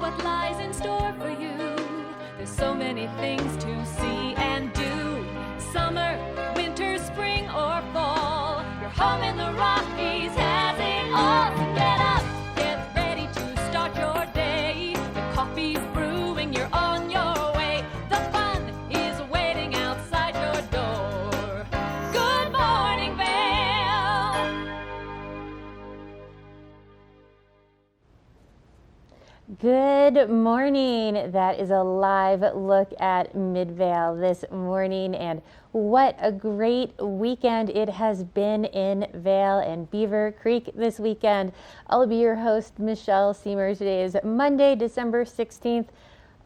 what lies in store for you. There's so many things to see and do. Summer, winter, spring, or fall. Your home in the Rockies has it all. So get up, get ready to start your day. The coffee's brewing, you're on your way. The fun is waiting outside your door. Good morning, Vail. Good morning. That is a live look at Midvale this morning, and what a great weekend it has been in Vail and Beaver Creek this weekend. I'll be your host, Michelle Seymour. Today is Monday, December 16th.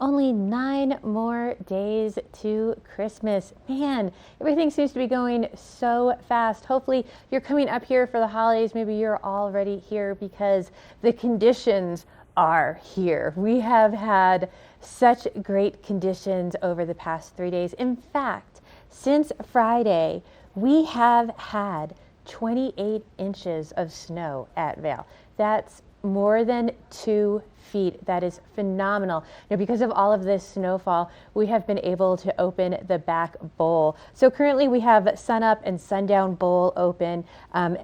Only 9 more days to Christmas. Man, everything seems to be going so fast. Hopefully you're coming up here for the holidays. Maybe you're already here because the conditions are here. We have had such great conditions over the past 3 days. In fact, since Friday, we have had 28 inches of snow at Vail. That's more than 2 feet. That is phenomenal. Now, because of all of this snowfall, we have been able to open the back bowl. So currently we have Sun Up and Sundown Bowl open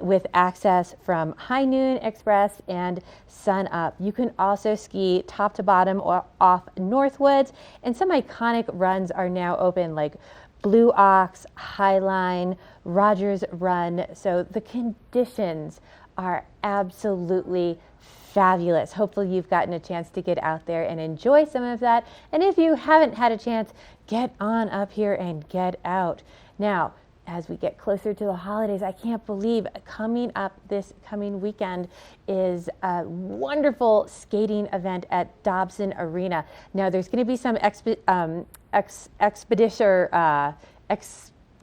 with access from High Noon Express and Sun Up. You can also ski top to bottom or off Northwoods, and some iconic runs are now open, like Blue Ox, Highline, Rogers Run. So the conditions are absolutely fabulous. Hopefully you've gotten a chance to get out there and enjoy some of that. And if you haven't had a chance, get on up here and get out. Now, as we get closer to the holidays, I can't believe coming up this coming weekend is a wonderful skating event at Dobson Arena. Now, there's going to be some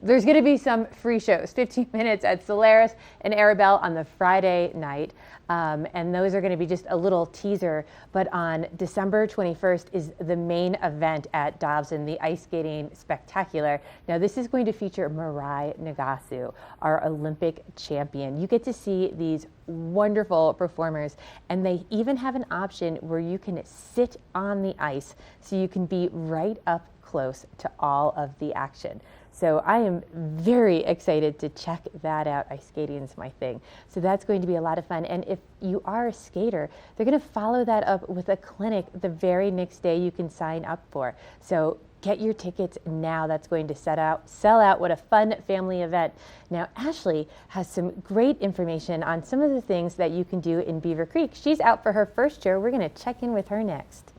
there's going to be some free shows, 15 minutes at Solaris and Arabelle on the Friday night. And those are going to be just a little teaser. But on December 21st is the main event at Dobson, the Ice Skating Spectacular. Now, this is going to feature Mirai Nagasu, our Olympic champion. You get to see these wonderful performers, and they even have an option where you can sit on the ice so you can be right up close to all of the action. So I am very excited to check that out. Ice skating is my thing. So that's going to be a lot of fun. And if you are a skater, they're going to follow that up with a clinic the very next day you can sign up for. So get your tickets now. That's going to sell out. What a fun family event. Now, Ashley has some great information on some of the things that you can do in Beaver Creek. She's out for her first show. We're going to check in with her next.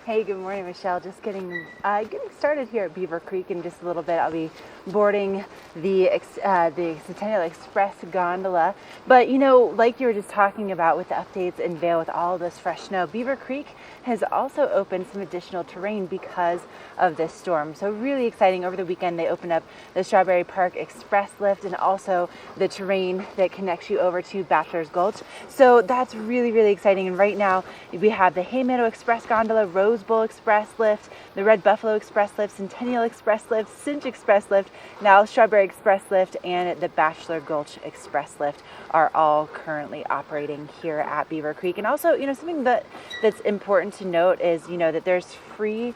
Hey, good morning, Michelle. Just getting started here at Beaver Creek in just a little bit. I'll be boarding the Centennial Express gondola. But, you know, like you were just talking about with the updates in Vail with all this fresh snow, Beaver Creek has also opened some additional terrain because of this storm. So really exciting. Over the weekend, they opened up the Strawberry Park Express lift and also the terrain that connects you over to Bachelor's Gulch. So that's really, really exciting. And right now, we have the Hay Meadow Express gondola, Rose Bowl Express lift, the Red Buffalo Express lift, Centennial Express lift, Cinch Express lift, now Strawberry Express lift, and the Bachelor Gulch Express lift are all currently operating here at Beaver Creek. And also, you know, something that's important to note is, you know, that there's 3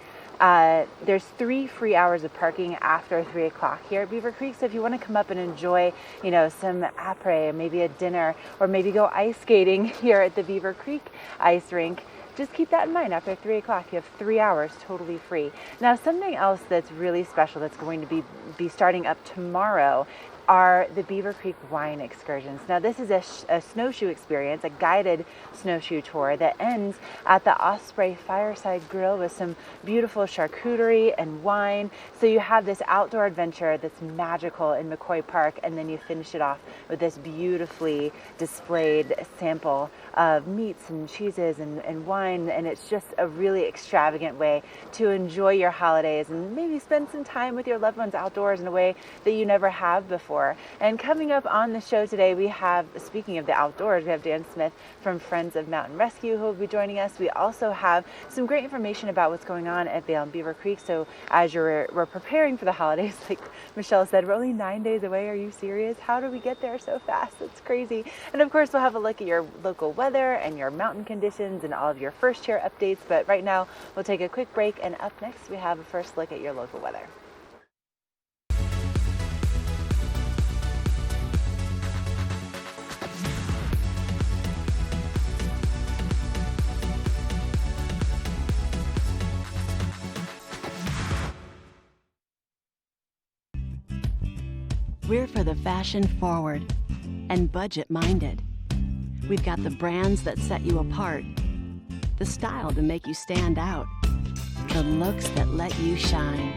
free hours of parking after 3 o'clock here at Beaver Creek. So if you want to come up and enjoy, you know, some après, maybe a dinner, or maybe go ice skating here at the Beaver Creek ice rink, just keep that in mind. After 3 o'clock, you have 3 hours totally free. Now, something else that's really special that's going to be starting up tomorrow are the Beaver Creek wine excursions. Now, this is a snowshoe experience, a guided snowshoe tour that ends at the Osprey Fireside Grill with some beautiful charcuterie and wine. So you have this outdoor adventure that's magical in McCoy Park, and then you finish it off with this beautifully displayed sample of meats and cheeses and wine, and it's just a really extravagant way to enjoy your holidays and maybe spend some time with your loved ones outdoors in a way that you never have before. And coming up on the show today, we have, speaking of the outdoors, we have Dan Smith from Friends of Mountain Rescue who will be joining us. We also have some great information about what's going on at Vail and Beaver Creek. So as we're preparing for the holidays, like Michelle said, we're only 9 days away. Are you serious? How do we get there so fast? It's crazy. And of course, we'll have a look at your local weather weather and your mountain conditions and all of your first chair updates. But right now, we'll take a quick break, and up next, we have a first look at your local weather. We're for the fashion forward and budget minded. We've got the brands that set you apart, the style to make you stand out, the looks that let you shine.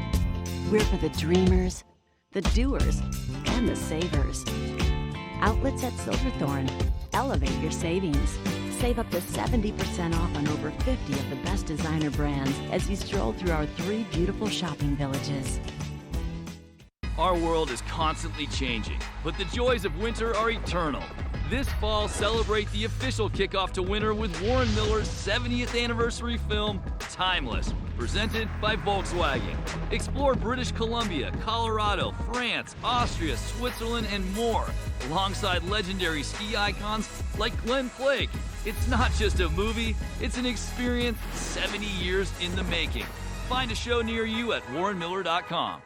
We're for the dreamers, the doers, and the savers. Outlets at Silverthorne. Elevate your savings. Save up to 70% off on over 50 of the best designer brands as you stroll through our 3 beautiful shopping villages. Our world is constantly changing, but the joys of winter are eternal. This fall, celebrate the official kickoff to winter with Warren Miller's 70th anniversary film, Timeless, presented by Volkswagen. Explore British Columbia, Colorado, France, Austria, Switzerland, and more, alongside legendary ski icons like Glenn Flake. It's not just a movie, it's an experience 70 years in the making. Find a show near you at warrenmiller.com.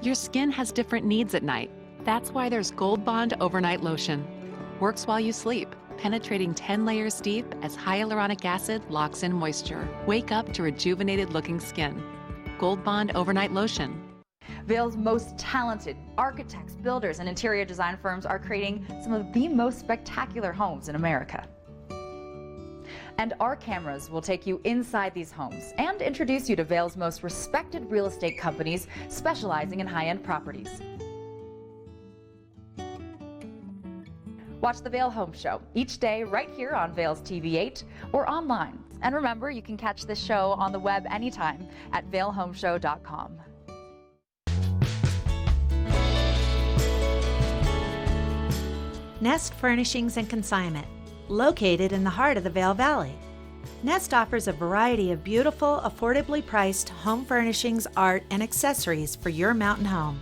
Your skin has different needs at night. That's why there's Gold Bond Overnight Lotion. Works while you sleep, penetrating 10 layers deep as hyaluronic acid locks in moisture. Wake up to rejuvenated looking skin. Gold Bond Overnight Lotion. Vail's most talented architects, builders, and interior design firms are creating some of the most spectacular homes in America. And our cameras will take you inside these homes and introduce you to Vail's most respected real estate companies specializing in high-end properties. Watch the Vail Home Show each day right here on Vail's TV8 or online. And remember, you can catch this show on the web anytime at vailhomeshow.com. Nest Furnishings and Consignment, located in the heart of the Vail Valley. Nest offers a variety of beautiful, affordably priced home furnishings, art, and accessories for your mountain home.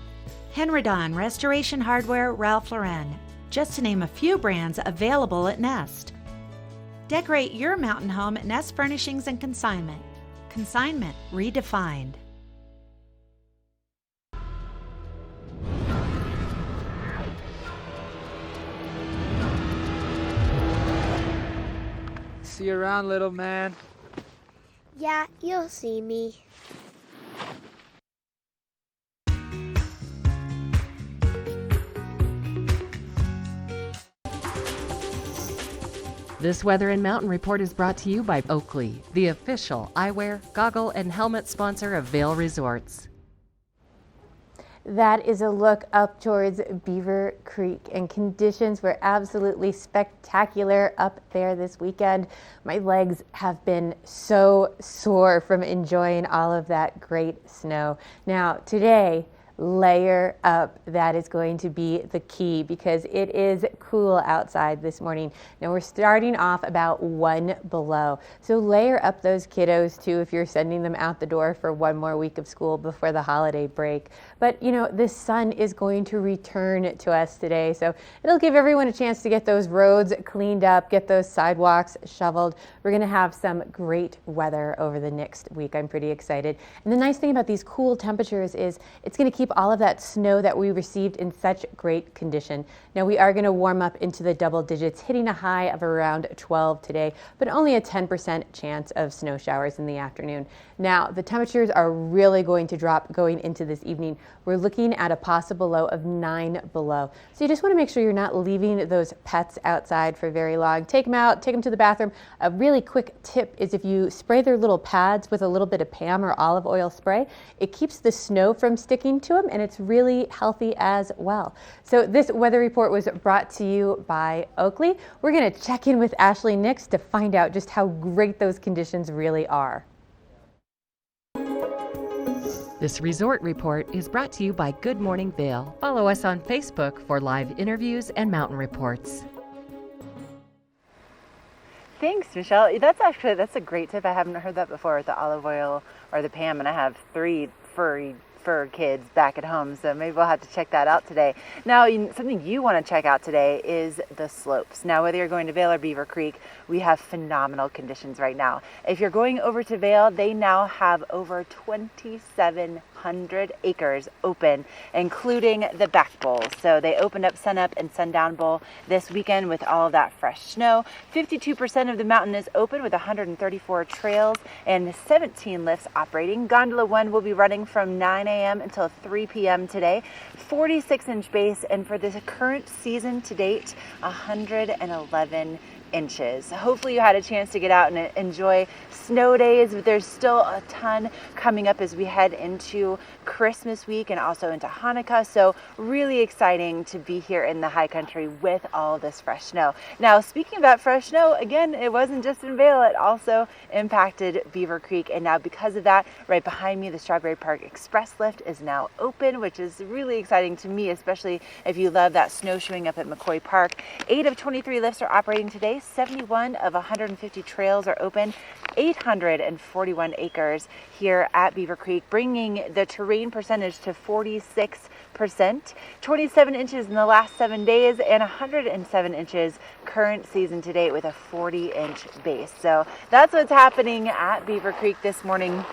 Henredon, Restoration Hardware, Ralph Lauren, just to name a few brands available at Nest. Decorate your mountain home at Nest Furnishings and Consignment. Consignment redefined. See you around, little man. Yeah, you'll see me. This Weather and Mountain Report is brought to you by Oakley, the official eyewear, goggle, and helmet sponsor of Vail Resorts. That is a look up towards Beaver Creek, and conditions were absolutely spectacular up there this weekend. My legs have been so sore from enjoying all of that great snow. Now today, layer up. That is going to be the key because it is cool outside this morning. Now we're starting off about 1 below. So layer up those kiddos too if you're sending them out the door for one more week of school before the holiday break. But you know, the sun is going to return to us today, so it'll give everyone a chance to get those roads cleaned up, get those sidewalks shoveled. We're going to have some great weather over the next week. I'm pretty excited. And the nice thing about these cool temperatures is it's going to keep all of that snow that we received in such great condition. Now we are going to warm up into the double digits, hitting a high of around 12 today, but only a 10% chance of snow showers in the afternoon. Now the temperatures are really going to drop going into this evening. We're looking at a possible low of 9 below. So you just want to make sure you're not leaving those pets outside for very long. Take them out, take them to the bathroom. A really quick tip is if you spray their little pads with a little bit of Pam or olive oil spray, it keeps the snow from sticking to them, and it's really healthy as well. So this weather report was brought to you by Oakley. We're going to check in with Ashley next to find out just how great those conditions really are. This resort report is brought to you by Good Morning Vail. Follow us on Facebook for live interviews and mountain reports. Thanks, Michelle. That's a great tip. I haven't heard that before with the olive oil or the Pam, and I have 3 furry for kids back at home, so maybe we'll have to check that out today. Now, something you want to check out today is the slopes. Now, whether you're going to Vail or Beaver Creek, we have phenomenal conditions right now. If you're going over to Vail, they now have over 2,700 acres open, including the back bowl. So they opened up Sunup and Sundown Bowl this weekend with all of that fresh snow. 52% of the mountain is open with 134 trails and 17 lifts operating. Gondola 1 will be running from 9 a.m. until 3 p.m. today. 46-inch base, and for this current season to date, 111 inches. Hopefully you had a chance to get out and enjoy snow days, but there's still a ton coming up as we head into Christmas week and also into Hanukkah. So really exciting to be here in the high country with all this fresh snow. Now, speaking about fresh snow, again, it wasn't just in Vail, it also impacted Beaver Creek. And now because of that, right behind me, the Strawberry Park Express lift is now open, which is really exciting to me, especially if you love that snowshoeing up at McCoy Park. 8 of 23 lifts are operating today. 71 of 150 trails are open. 841 acres here at Beaver Creek, bringing the terrain percentage to 46%. 27 inches in the last 7 days and 107 inches current season to date with a 40-inch base. So that's what's happening at Beaver Creek this morning.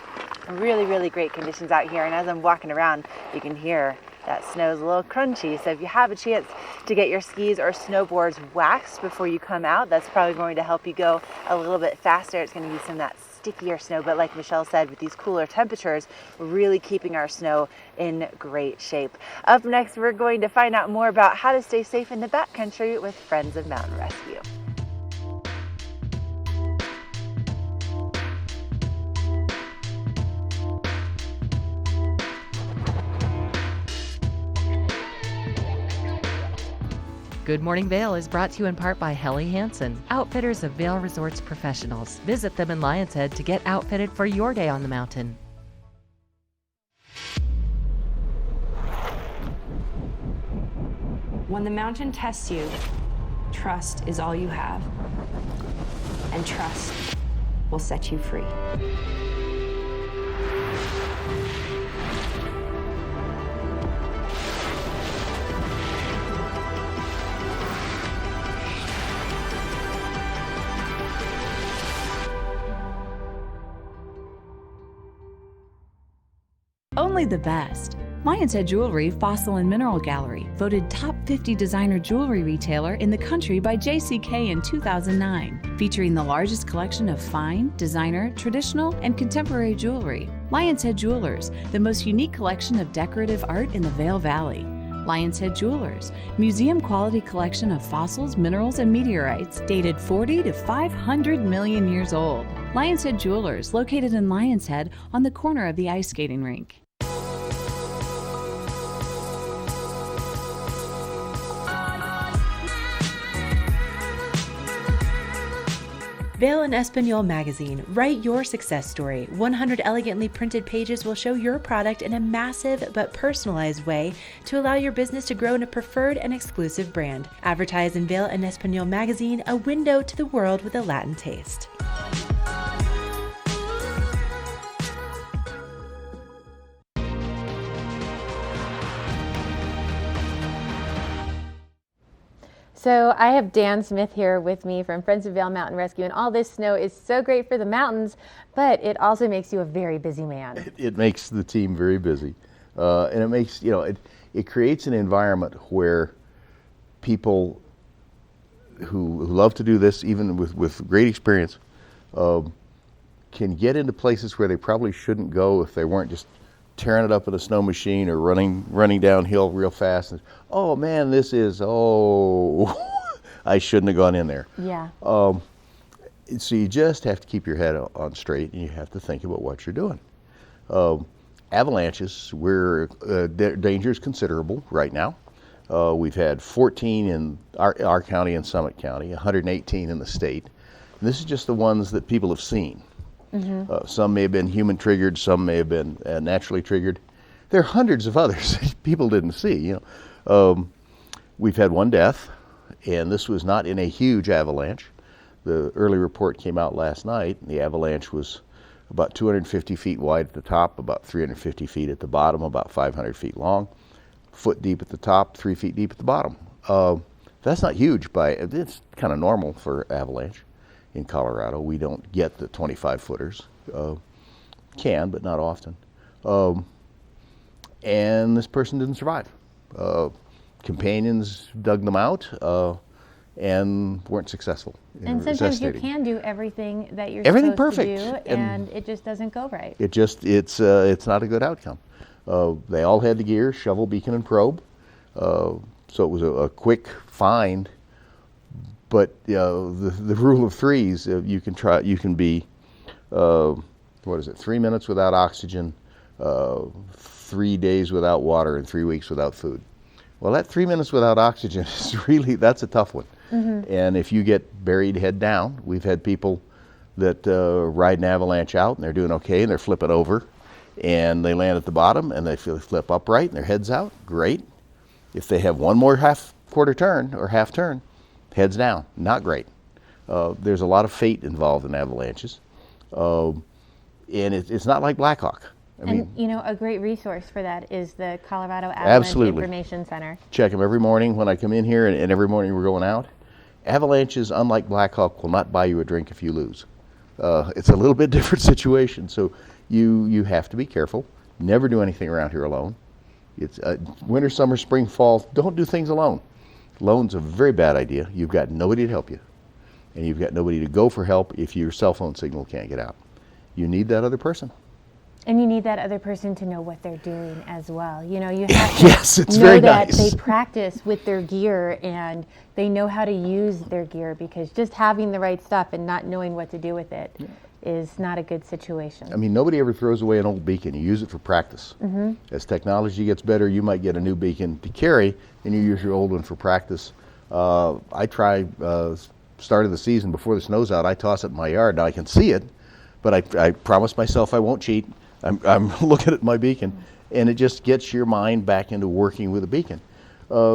Really, really great conditions out here. And as I'm walking around, you can hear that snow is a little crunchy, so if you have a chance to get your skis or snowboards waxed before you come out, that's probably going to help you go a little bit faster. It's going to be some of that stickier snow, but like Michelle said, with these cooler temperatures, really keeping our snow in great shape. Up next, we're going to find out more about how to stay safe in the backcountry with Friends of Mountain Rescue. Good Morning Vail is brought to you in part by Helly Hansen, outfitters of Vail Resorts professionals. Visit them in Lion's Head to get outfitted for your day on the mountain. When the mountain tests you, trust is all you have. And trust will set you free. Only the best. Lion's Head Jewelry Fossil and Mineral Gallery, voted top 50 designer jewelry retailer in the country by JCK in 2009, featuring the largest collection of fine, designer, traditional, and contemporary jewelry. Lion's Head Jewelers, the most unique collection of decorative art in the Vail Valley. Lion's Head Jewelers, museum quality collection of fossils, minerals, and meteorites dated 40 to 500 million years old. Lion's Head Jewelers, located in Lion's Head on the corner of the ice skating rink. Vail and Espanol magazine. Write your success story. 100 elegantly printed pages will show your product in a massive but personalized way to allow your business to grow in a preferred and exclusive brand. Advertise in Vail and Espanol magazine, a window to the world with a Latin taste. So I have Dan Smith here with me from Friends of Vail Mountain Rescue, and all this snow is so great for the mountains, but it also makes you a very busy man. It makes the team very busy, and it makes, it creates an environment where people who love to do this, even with great experience, can get into places where they probably shouldn't go if they weren't just tearing it up in a snow machine or running downhill real fast. And, oh man, I shouldn't have gone in there. Yeah. So you just have to keep your head on straight, and you have to think about what you're doing. Avalanches, danger is considerable right now. We've had 14 in our county and Summit County, 118 in the state. And this is just the ones that people have seen. Mm-hmm. Some may have been human triggered, some may have been naturally triggered. There are hundreds of others people didn't see. We've had one death, and this was not in a huge avalanche. The early report came out last night. The avalanche was about 250 feet wide at the top, about 350 feet at the bottom, about 500 feet long, foot deep at the top, 3 feet deep at the bottom. That's not huge, it's kind of normal for avalanche in Colorado. We don't get the 25 footers. Can, but not often. And this person didn't survive. Companions dug them out and weren't successful in And sometimes you resuscitating. can do everything that you're Everything supposed perfect. to do, and it just doesn't go right. It's not a good outcome. They all had the gear, shovel, beacon, and probe. So it was a quick find. But the rule of threes, you can be 3 minutes without oxygen, 3 days without water, and 3 weeks without food. Well, that 3 minutes without oxygen is that's a tough one. Mm-hmm. And if you get buried head down, we've had people that ride an avalanche out and they're doing okay and they're flipping over and they land at the bottom and they flip upright and their head's out, great. If they have one more quarter turn or half turn, heads down, not great. There's a lot of fate involved in avalanches. And it's not like Black Hawk. I mean, a great resource for that is the Colorado Avalanche absolutely. Information Center. Check them every morning when I come in here, and every morning we're going out. Avalanches, unlike Black Hawk, will not buy you a drink if you lose. It's a little bit different situation, so you have to be careful. Never do anything around here alone. It's winter, summer, spring, fall. Don't do things alone. Alone's a very bad idea. You've got nobody to help you, and you've got nobody to go for help if your cell phone signal can't get out. You need that other person. And you need that other person to know what they're doing as well. You have to yes, it's know very that nice. they practice with their gear and they know how to use their gear, because just having the right stuff and not knowing what to do with it is not a good situation. I mean, nobody ever throws away an old beacon. You use it for practice. Mm-hmm. As technology gets better, you might get a new beacon to carry, and you use your old one for practice. I try, start of the season, before the snow's out, I toss it in my yard. Now I can see it, but I promise myself I won't cheat. I'm looking at my beacon, and it just gets your mind back into working with a beacon.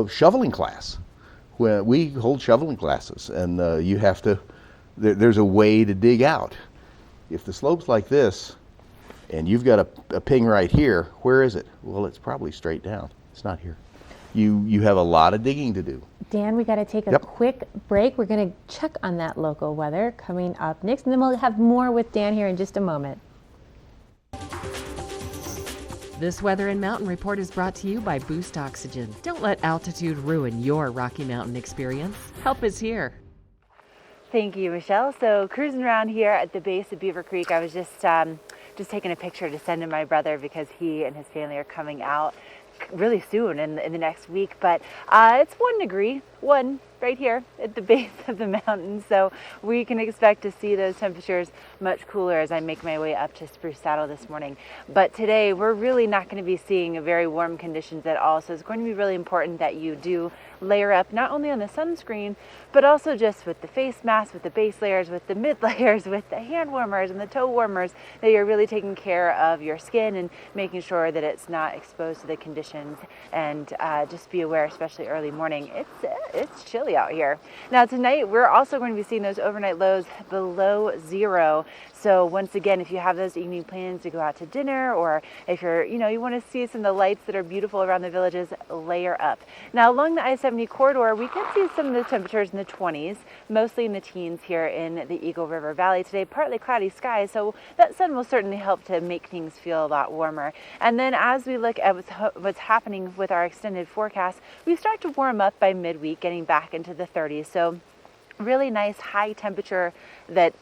Shoveling class. When we hold shoveling classes, and you have to, there's a way to dig out. If the slope's like this, and you've got a ping right here, where is it? Well, it's probably straight down. It's not here. You have a lot of digging to do. Dan, we got to take a quick break. We're going to check on that local weather coming up next, and then we'll have more with Dan here in just a moment. This Weather and Mountain Report is brought to you by Boost Oxygen. Don't let altitude ruin your Rocky Mountain experience. Help is here. Thank you, Michelle. So cruising around here at the base of Beaver Creek, I was just taking a picture to send to my brother because he and his family are coming out really soon in the next week. But it's 1 degree, right here at the base of the mountain. So we can expect to see those temperatures much cooler as I make my way up to Spruce Saddle this morning. But today we're really not going to be seeing very warm conditions at all. So it's going to be really important that you do layer up, not only on the sunscreen, but also just with the face mask, with the base layers, with the mid layers, with the hand warmers and the toe warmers, that you're really taking care of your skin and making sure that it's not exposed to the conditions. And just be aware, especially early morning, it's chilly out here. Now tonight we're also going to be seeing those overnight lows below zero. So once again, if you have those evening plans to go out to dinner, or if you want to see some of the lights that are beautiful around the villages, layer up. Now along the I-70 corridor, we can see some of the temperatures in the 20s, mostly in the teens here in the Eagle River Valley today. Partly cloudy skies, so that sun will certainly help to make things feel a lot warmer. And then as we look at what's happening with our extended forecast, we start to warm up by midweek, getting back into the 30s. So really nice high temperature that,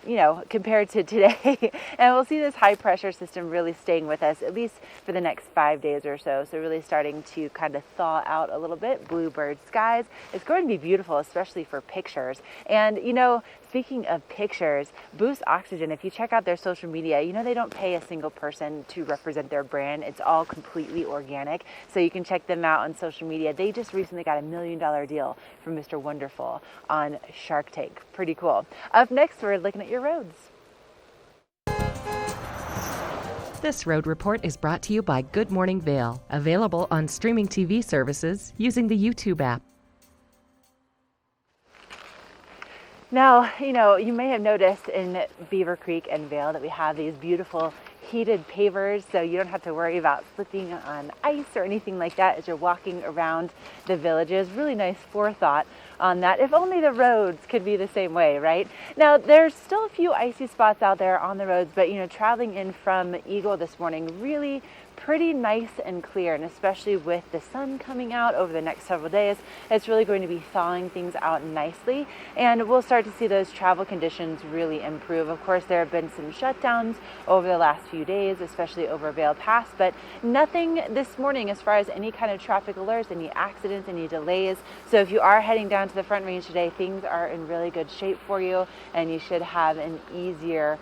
compared to today. And we'll see this high pressure system really staying with us at least for the next 5 days or so. So really starting to kind of thaw out a little bit. Bluebird skies. It's going to be beautiful, especially for pictures. And, speaking of pictures, Boost Oxygen, if you check out their social media, they don't pay a single person to represent their brand. It's all completely organic. So you can check them out on social media. They just recently got $1 million deal from Mr. Wonderful on Shark Tank. Pretty cool. Up next, we're looking at your roads. This road report is brought to you by Good Morning Vail, available on streaming TV services using the YouTube app. Now, you may have noticed in Beaver Creek and Vail that we have these beautiful heated pavers, so you don't have to worry about slipping on ice or anything like that as you're walking around the villages. Really nice forethought on that. If only the roads could be the same way, right? Now, there's still a few icy spots out there on the roads, but traveling in from Eagle this morning, really pretty nice and clear, and especially with the sun coming out over the next several days, it's really going to be thawing things out nicely, and we'll start to see those travel conditions really improve. Of course, there have been some shutdowns over the last few days, especially over Vail Pass, but nothing this morning as far as any kind of traffic alerts, any accidents, any delays. So if you are heading down to the Front Range today, things are in really good shape for you, and you should have an easier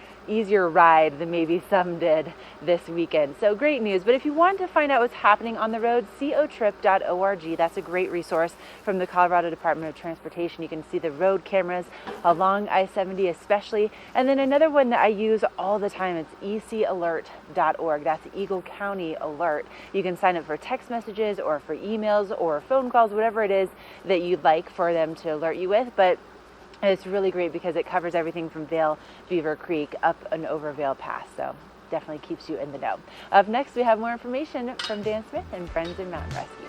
ride than maybe some did this weekend. So great news. But if you want to find out what's happening on the road, cotrip.org. That's a great resource from the Colorado Department of Transportation. You can see the road cameras along I-70 especially. And then another one that I use all the time, it's ecalert.org. That's Eagle County Alert. You can sign up for text messages or for emails or phone calls, whatever it is that you'd like for them to alert you with. But it's really great because it covers everything from Vail, Beaver Creek, up and over Vail Pass. So definitely keeps you in the know. Up next, we have more information from Dan Smith and Friends in Mountain Rescue.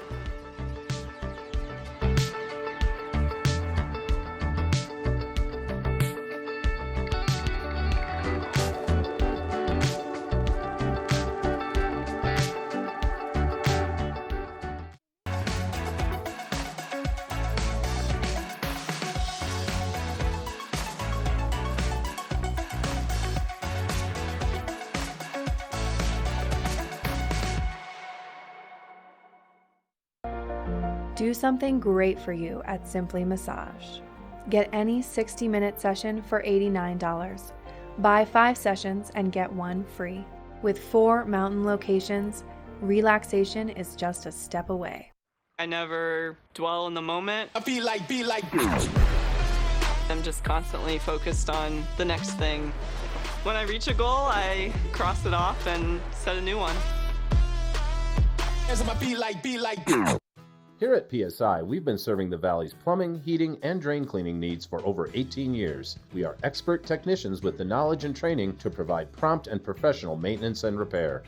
Do something great for you at Simply Massage. Get any 60-minute session for $89. Buy 5 sessions and get 1 free. With 4 mountain locations, relaxation is just a step away. I never dwell in the moment. I be like. I'm just constantly focused on the next thing. When I reach a goal, I cross it off and set a new one. Here at PSI, we've been serving the Valley's plumbing, heating, and drain cleaning needs for over 18 years. We are expert technicians with the knowledge and training to provide prompt and professional maintenance and repair.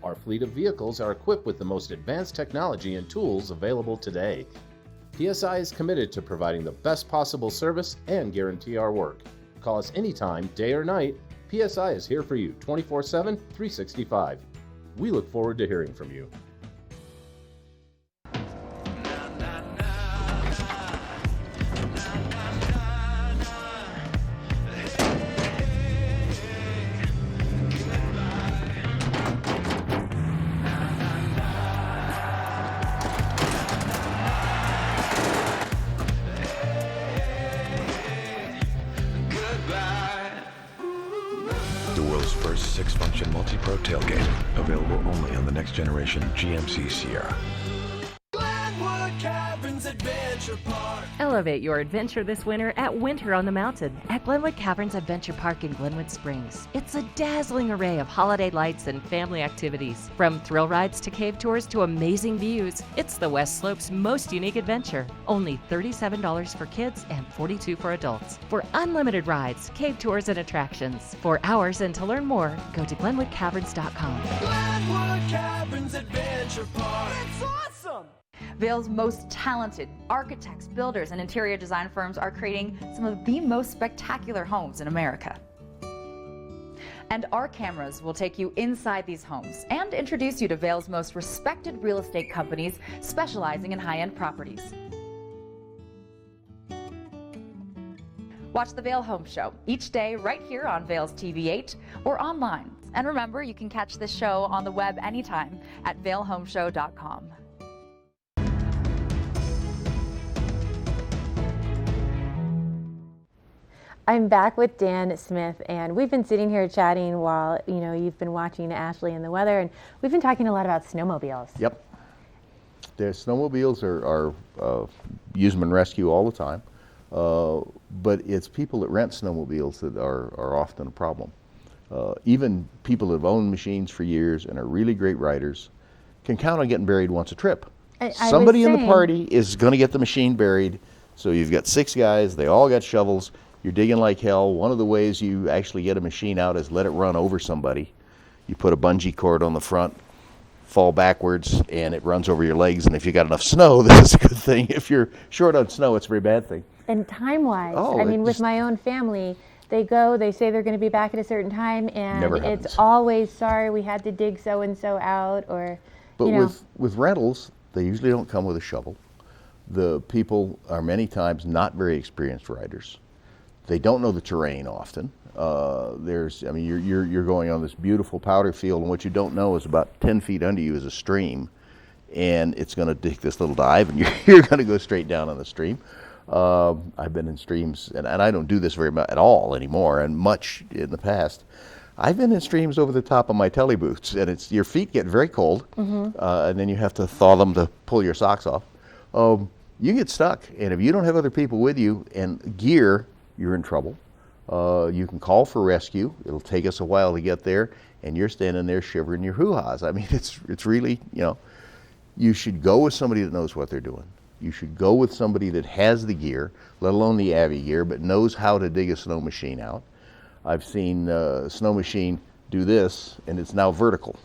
Our fleet of vehicles are equipped with the most advanced technology and tools available today. PSI is committed to providing the best possible service and guarantee our work. Call us anytime, day or night. PSI is here for you 24/7, 365. We look forward to hearing from you. First 6-function multi-pro tailgate, available only on the next generation GMC Sierra. Elevate your adventure this winter at Winter on the Mountain at Glenwood Caverns Adventure Park in Glenwood Springs. It's a dazzling array of holiday lights and family activities. From thrill rides to cave tours to amazing views, it's the West Slope's most unique adventure. Only $37 for kids and $42 for adults. For unlimited rides, cave tours, and attractions. For hours and to learn more, go to GlenwoodCaverns.com. Glenwood Caverns Adventure Park. It's awesome! Vail's most talented architects, builders, and interior design firms are creating some of the most spectacular homes in America. And our cameras will take you inside these homes and introduce you to Vail's most respected real estate companies specializing in high-end properties. Watch the Vail Home Show each day right here on Vail's TV8 or online. And remember, you can catch this show on the web anytime at vailhomeshow.com. I'm back with Dan Smith, and we've been sitting here chatting while you've been watching Ashley and the weather, and we've been talking a lot about snowmobiles. Yep. The snowmobiles are use them in rescue all the time, but it's people that rent snowmobiles that are often a problem. Even people that have owned machines for years and are really great riders can count on getting buried once a trip. Somebody in the party is going to get the machine buried, so you've got 6 guys, they all got shovels. You're digging like hell. One of the ways you actually get a machine out is let it run over somebody. You put a bungee cord on the front, fall backwards, and it runs over your legs. And if you got enough snow, this is a good thing. If you're short on snow, it's a very bad thing. And time-wise, Oh, I mean, it with just- my own family, they go, they say they're going to be back at a certain time, and Never it's happens. always, sorry, we had to dig so-and-so out, or, But you know. with rentals, they usually don't come with a shovel. The people are many times not very experienced riders. They don't know the terrain often. You're going on this beautiful powder field, and what you don't know is about 10 feet under you is a stream, and it's going to dig this little dive, and you're going to go straight down on the stream. I've been in streams, and I don't do this very much at all anymore, and much in the past. I've been in streams over the top of my telly boots, and your feet get very cold, and then you have to thaw them to pull your socks off. You get stuck, and if you don't have other people with you and gear, you're in trouble. You can call for rescue. It'll take us a while to get there, and you're standing there shivering your hoo-has. I mean, it's really, you should go with somebody that knows what they're doing. You should go with somebody that has the gear, let alone the Avi gear, but knows how to dig a snow machine out. I've seen a snow machine do this, and it's now vertical.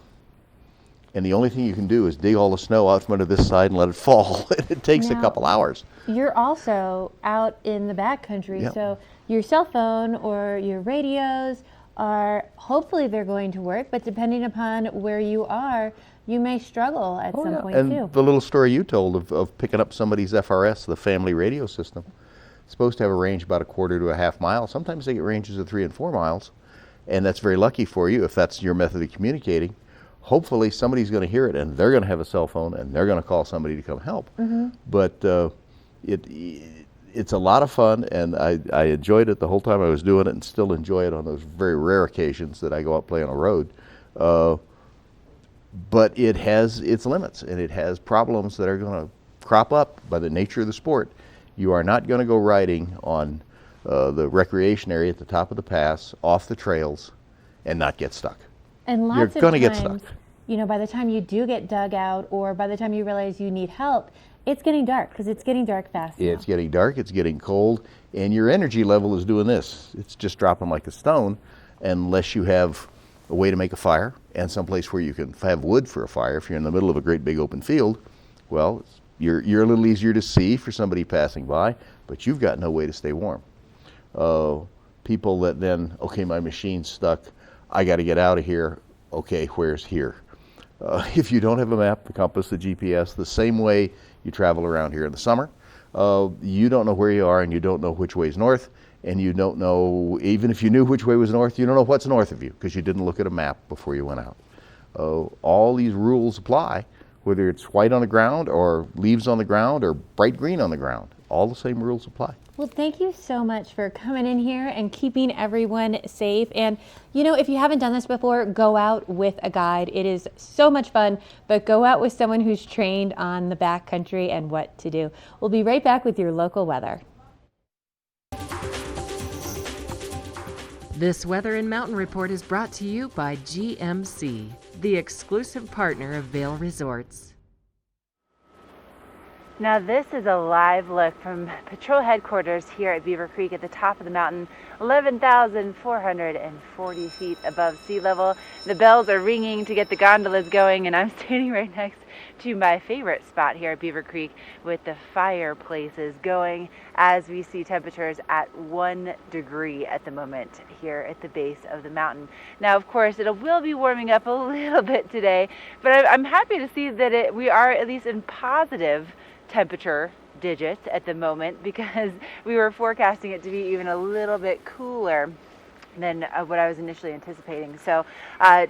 And the only thing you can do is dig all the snow out from under this side and let it fall. It takes a couple hours. You're also out in the backcountry, Yep. so your cell phone or your radios are, hopefully they're going to work, but depending upon where you are, you may struggle at some point And too. the little story you told of picking up somebody's FRS, the family radio system, it's supposed to have a range about a quarter to a half mile. Sometimes they get ranges of 3 and 4 miles, and that's very lucky for you if that's your method of communicating. Hopefully somebody's going to hear it, and they're going to have a cell phone, and they're going to call somebody to come help. But it's a lot of fun, and I enjoyed it the whole time I was doing it, and still enjoy it on those very rare occasions that I go out play on a road. But it has its limits, and it has problems that are going to crop up by the nature of the sport. You are not going to go riding on the recreation area at the top of the pass, off the trails, and not get stuck. And lots You're of going to get times, stuck. by the time you do get dug out, or by the time you realize you need help, it's getting dark, because it's getting dark fast. It's getting dark, it's getting cold, and your energy level is doing this. It's just dropping like a stone unless you have a way to make a fire and someplace where you can have wood for a fire. If you're in the middle of a great big open field, well, you're a little easier to see for somebody passing by, but you've got no way to stay warm. People that then, okay, my machine's stuck, I got to get out of here. Okay, where's here? If you don't have a map, the compass, the GPS, the same way you travel around here in the summer, you don't know where you are, and you don't know which way is north, and you don't know, even if you knew which way was north, you don't know what's north of you because you didn't look at a map before you went out. All these rules apply, whether it's white on the ground or leaves on the ground or bright green on the ground. All the same rules apply. Well, thank you so much for coming in here and keeping everyone safe. And, if you haven't done this before, go out with a guide. It is so much fun, but go out with someone who's trained on the backcountry and what to do. We'll be right back with your local weather. This Weather and Mountain Report is brought to you by GMC, the exclusive partner of Vail Resorts. Now this is a live look from patrol headquarters here at Beaver Creek at the top of the mountain, 11,440 feet above sea level. The bells are ringing to get the gondolas going, and I'm standing right next to my favorite spot here at Beaver Creek with the fireplaces going as we see temperatures at 1 degree at the moment here at the base of the mountain. Now, of course, it will be warming up a little bit today, but I'm happy to see that we are at least in positive temperature digits at the moment, because we were forecasting it to be even a little bit cooler than what I was initially anticipating. So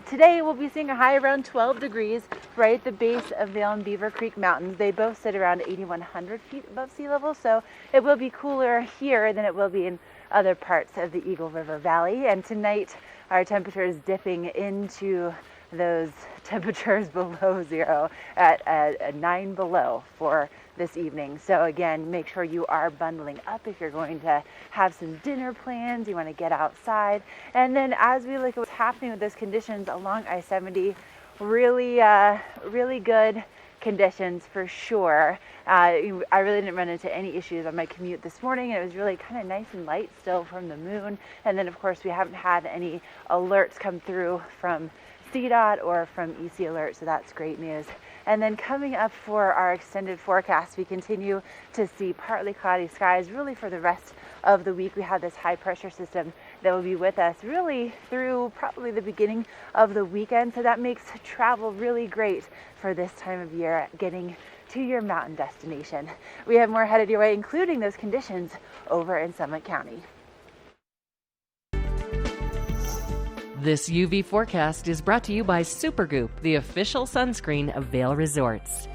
today we'll be seeing a high around 12 degrees right at the base of Vail and Beaver Creek Mountains. They both sit around 8,100 feet above sea level, so it will be cooler here than it will be in other parts of the Eagle River Valley. And tonight our temperature is dipping into those temperatures below zero at 9 below for this evening. So again, make sure you are bundling up if you're going to have some dinner plans, you want to get outside. And then as we look at what's happening with those conditions along I-70, really good conditions for sure. I really didn't run into any issues on my commute this morning, and it was really kind of nice and light still from the moon. And then of course we haven't had any alerts come through from CDOT or from EC Alert, so that's great news. And then coming up for our extended forecast, we continue to see partly cloudy skies really for the rest of the week. We have this high pressure system that will be with us really through probably the beginning of the weekend. So that makes travel really great for this time of year, getting to your mountain destination. We have more headed your way, including those conditions over in Summit County. This UV forecast is brought to you by Supergoop, the official sunscreen of Vail Resorts.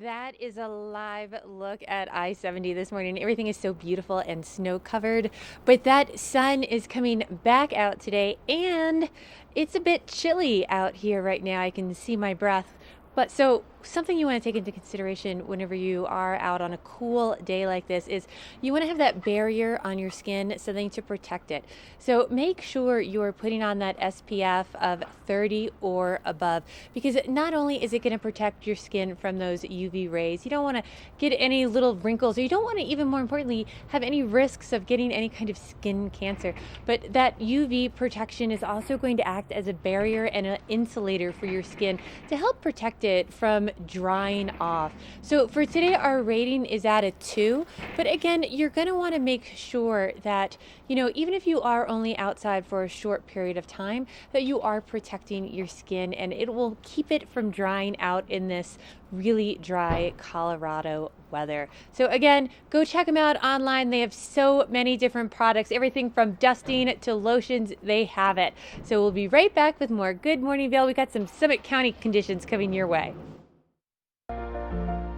That is a live look at I-70 this morning. Everything is so beautiful and snow covered, but that sun is coming back out today, and it's a bit chilly out here right now. I can see my breath. But so something you want to take into consideration whenever you are out on a cool day like this is you want to have that barrier on your skin, something to protect it. So make sure you're putting on that SPF of 30 or above, because not only is it going to protect your skin from those UV rays, you don't want to get any little wrinkles, or you don't want to, even more importantly, have any risks of getting any kind of skin cancer. But that UV protection is also going to act as a barrier and an insulator for your skin to help protect it from drying off. So for today, our rating is at a 2, but again, you're going to want to make sure that, even if you are only outside for a short period of time, that you are protecting your skin, and it will keep it from drying out in this really dry Colorado weather. So again, go check them out online. They have so many different products, everything from dusting to lotions, they have it. So we'll be right back with more Good Morning Vail. We got some Summit County conditions coming your way.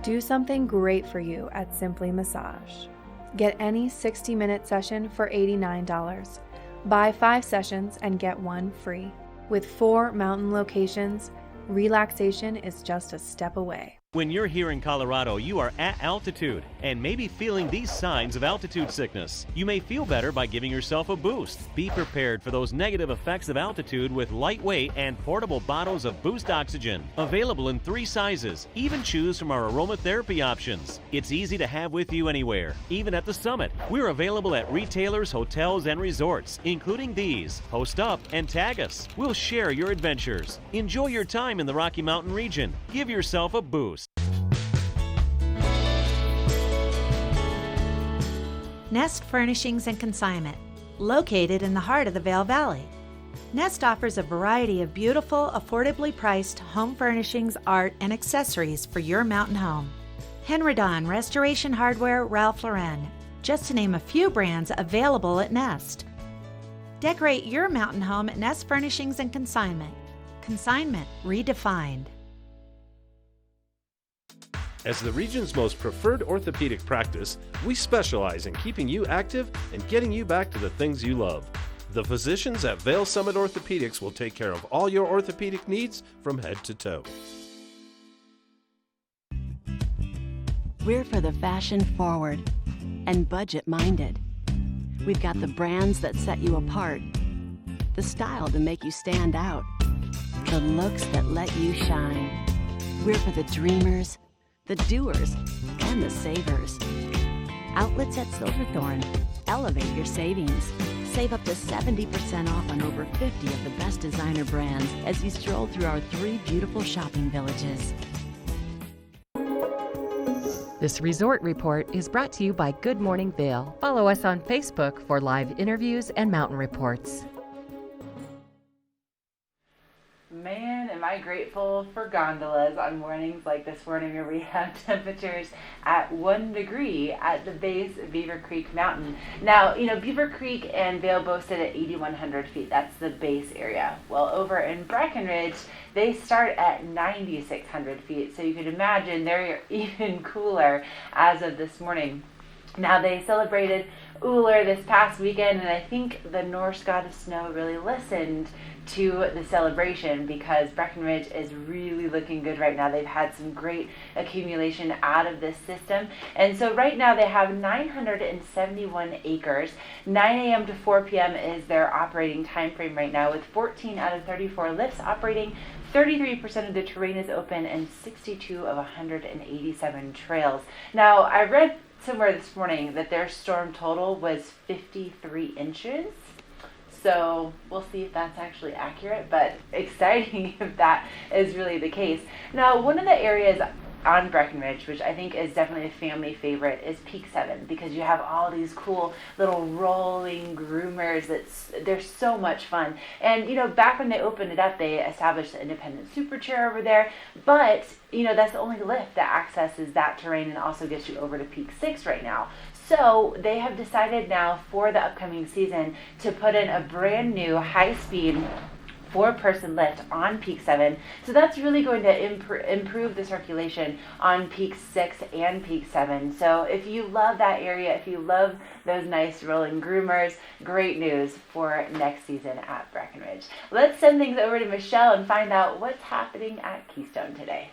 Do something great for you at Simply Massage. Get any 60-minute session for $89. Buy 5 sessions and get 1 free. With 4 mountain locations, relaxation is just a step away. When you're here in Colorado, you are at altitude and maybe feeling these signs of altitude sickness. You may feel better by giving yourself a boost. Be prepared for those negative effects of altitude with lightweight and portable bottles of Boost Oxygen. Available in 3 sizes. Even choose from our aromatherapy options. It's easy to have with you anywhere, even at the summit. We're available at retailers, hotels, and resorts, including these. Post up and tag us. We'll share your adventures. Enjoy your time in the Rocky Mountain region. Give yourself a boost. Nest Furnishings and Consignment, located in the heart of the Vail Valley. Nest offers a variety of beautiful, affordably priced home furnishings, art, and accessories for your mountain home. Henredon, Restoration Hardware, Ralph Lauren, just to name a few brands available at Nest. Decorate your mountain home at Nest Furnishings and Consignment. Consignment redefined. As the region's most preferred orthopedic practice, we specialize in keeping you active and getting you back to the things you love. The physicians at Vail Summit Orthopedics will take care of all your orthopedic needs from head to toe. We're for the fashion forward and budget minded. We've got the brands that set you apart, the style to make you stand out, the looks that let you shine. We're for the dreamers, the doers, and the savers. Outlets at Silverthorne. Elevate your savings. Save up to 70% off on over 50 of the best designer brands as you stroll through our 3 beautiful shopping villages. This resort report is brought to you by Good Morning Vail. Follow us on Facebook for live interviews and mountain reports. Man, am I grateful for gondolas on mornings like this morning where we have temperatures at 1 degree at the base of Beaver Creek Mountain. Now, Beaver Creek and Vail both sit at 8,100 feet. That's the base area. Well, over in Breckenridge, they start at 9,600 feet. So you can imagine they're even cooler as of this morning. Now, they celebrated Uller this past weekend, and I think the Norse god of snow really listened to the celebration because Breckenridge is really looking good right now. They've had some great accumulation out of this system, and so right now they have 971 acres. 9 a.m. to 4 p.m. is their operating time frame right now, with 14 out of 34 lifts operating 33% of the terrain is open and 62 of 187 trails. Now, I read somewhere this morning that their storm total was 53 inches. So we'll see if that's actually accurate, but exciting if that is really the case. Now, one of the areas on Breckenridge, which I think is definitely a family favorite, is Peak 7, because you have all these cool little rolling groomers. They're so much fun. And, you know, back when they opened it up, they established the independent super chair over there, but, you know, that's the only lift that accesses that terrain and also gets you over to Peak 6 right now. So they have decided now for the upcoming season to put in a brand new high-speed 4-person lift on Peak 7. So that's really going to improve the circulation on Peak 6 and Peak 7. So if you love that area, if you love those nice rolling groomers, great news for next season at Breckenridge. Let's send things over to Michelle and find out what's happening at Keystone today.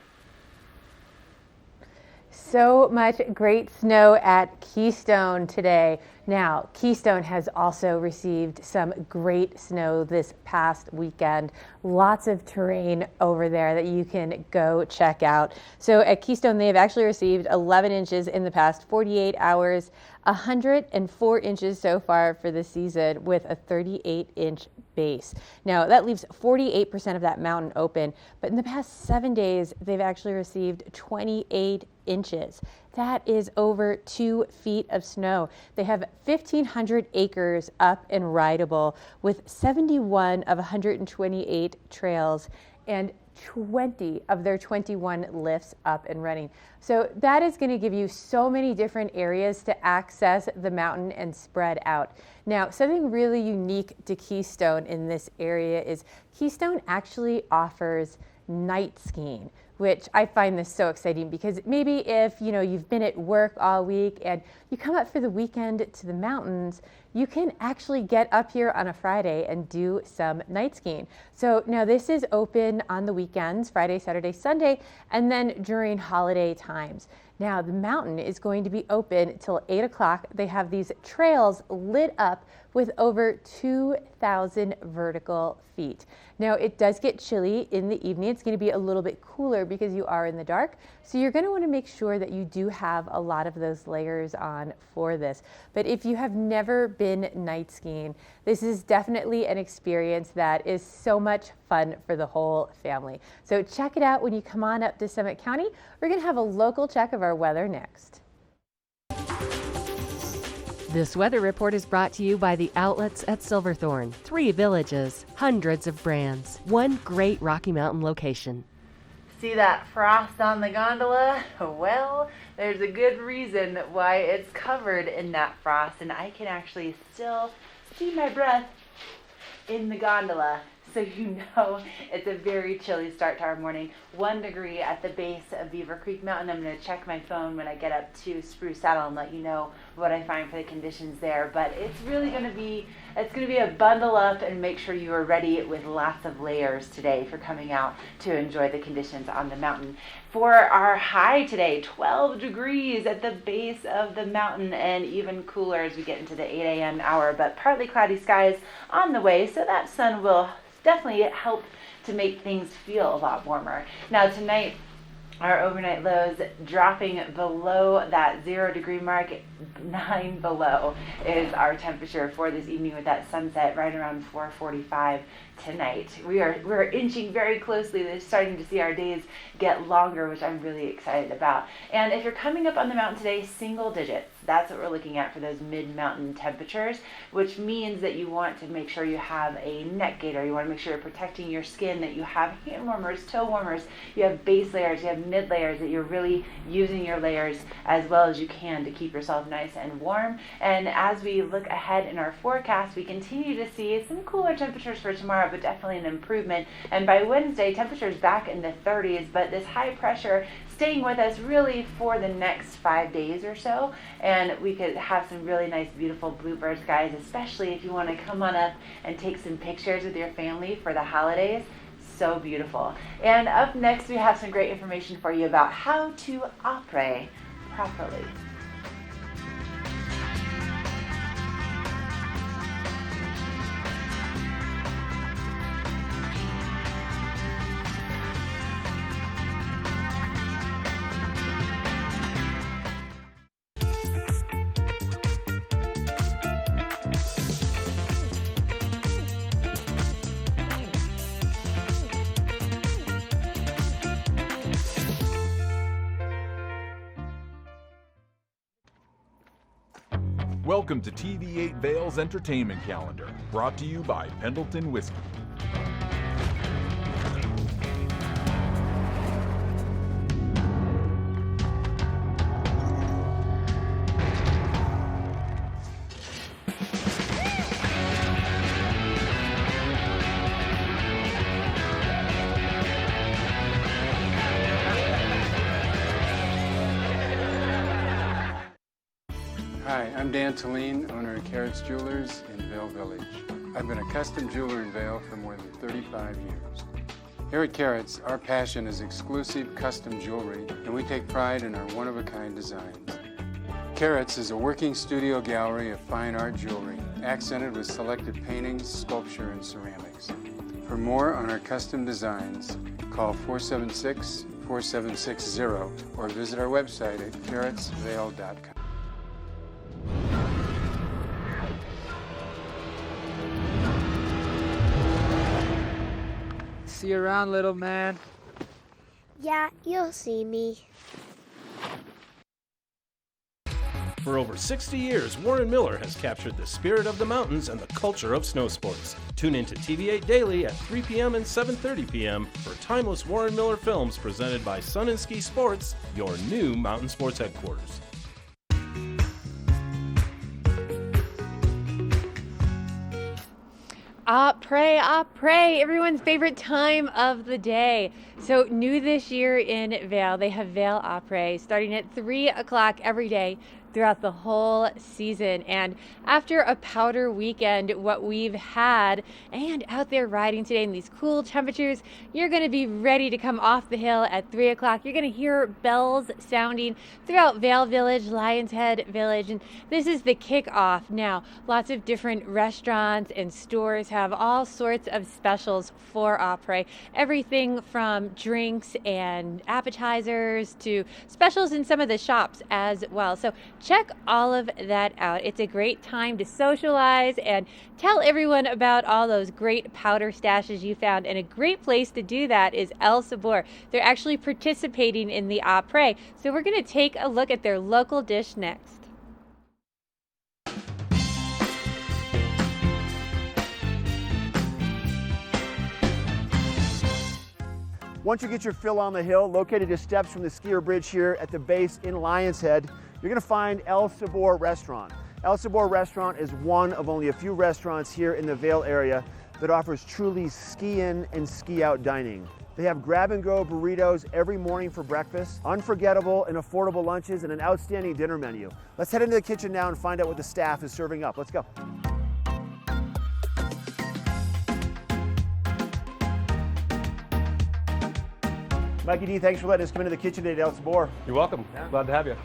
So much great snow at Keystone today. Now, Keystone has also received some great snow this past weekend. Lots of terrain over there that you can go check out. So at Keystone, they've actually received 11 inches in the past 48 hours, 104 inches so far for the season with a 38-inch base. Now, that leaves 48% of that mountain open, but in the past 7 days, they've actually received 28 inches. That is over 2 feet of snow. They have 1,500 acres up and rideable with 71 of 128 trails and 20 of their 21 lifts up and running. So that is going to give you so many different areas to access the mountain and spread out. Now, something really unique to Keystone in this area is Keystone actually offers night skiing, which I find this so exciting because maybe if you've been at work all week and you come up for the weekend to the mountains, you can actually get up here on a Friday and do some night skiing. So now this is open on the weekends, Friday, Saturday, Sunday, and then during holiday times. Now the mountain is going to be open till 8 o'clock. They have these trails lit up with over 2,000 vertical feet. Now it does get chilly in the evening. It's going to be a little bit cooler because you are in the dark. So you're going to want to make sure that you do have a lot of those layers on for this. But if you have never been night skiing, this is definitely an experience that is so much fun for the whole family. So check it out when you come on up to Summit County. We're going to have a local check of our weather next. This weather report is brought to you by the outlets at Silverthorne. 3 villages, hundreds of brands, one great Rocky Mountain location. See that frost on the gondola? Well, there's a good reason why it's covered in that frost, and I can actually still see my breath in the gondola. So you know it's a very chilly start to our morning. 1 degree at the base of Beaver Creek Mountain. I'm going to check my phone when I get up to Spruce Saddle and let you know what I find for the conditions there. But it's really going to be a bundle up and make sure you are ready with lots of layers today for coming out to enjoy the conditions on the mountain. For our high today, 12 degrees at the base of the mountain and even cooler as we get into the 8 a.m. hour, but partly cloudy skies on the way, so that sun will definitely help to make things feel a lot warmer. Now tonight, our overnight lows dropping below that 0 degree mark. 9 below is our temperature for this evening with that sunset right around 4:45 tonight. We're inching very closely. They're starting to see our days get longer, which I'm really excited about. And if you're coming up on the mountain today, single digits. That's what we're looking at for those mid-mountain temperatures, which means that you want to make sure you have a neck gaiter. You want to make sure you're protecting your skin, that you have hand warmers, toe warmers, you have base layers, you have mid layers, that you're really using your layers as well as you can to keep yourself nice and warm. And as we look ahead in our forecast, we continue to see some cooler temperatures for tomorrow, but definitely an improvement. And by Wednesday, temperatures back in the 30s, but this high pressure staying with us really for the next 5 days or so, and we could have some really nice beautiful bluebird skies, especially if you want to come on up and take some pictures with your family for the holidays. So beautiful. And up next, we have some great information for you about how to après properly. Welcome to TV8 Vail's entertainment calendar, brought to you by Pendleton Whiskey. Hi, I'm Dan Talene, owner of Carrots Jewelers in Vail Village. I've been a custom jeweler in Vail for more than 35 years. Here at Carrots, our passion is exclusive custom jewelry, and we take pride in our one-of-a-kind designs. Carrots is a working studio gallery of fine art jewelry, accented with selected paintings, sculpture, and ceramics. For more on our custom designs, call 476-4760 or visit our website at carrotsvail.com. See you around, little man. Yeah, you'll see me. For over 60 years, Warren Miller has captured the spirit of the mountains and the culture of snow sports. Tune in to TV8 Daily at 3 p.m. and 7:30 p.m. for timeless Warren Miller films presented by Sun and Ski Sports, your new mountain sports headquarters. Après, everyone's favorite time of the day. So new this year in Vail, they have Vail Après starting at 3 o'clock every day throughout the whole season. And after a powder weekend, what we've had, and out there riding today in these cool temperatures, you're going to be ready to come off the hill at 3 o'clock. You're going to hear bells sounding throughout Vail Village, Lions Head Village, and this is the kickoff. Now, lots of different restaurants and stores have all sorts of specials for Après. Everything from drinks and appetizers to specials in some of the shops as well. So check all of that out. It's a great time to socialize and tell everyone about all those great powder stashes you found. And a great place to do that is El Sabor. They're actually participating in the Après. So we're going to take a look at their local dish next. Once you get your fill on the hill, located just steps from the skier bridge here at the base in Lions Head, you're going to find El Sabor Restaurant. El Sabor Restaurant is one of only a few restaurants here in the Vail area that offers truly ski-in and ski-out dining. They have grab-and-go burritos every morning for breakfast, unforgettable and affordable lunches, and an outstanding dinner menu. Let's head into the kitchen now and find out what the staff is serving up. Let's go. Mikey D, thanks for letting us come into the kitchen today at El Sabor. You're welcome. Glad to have you.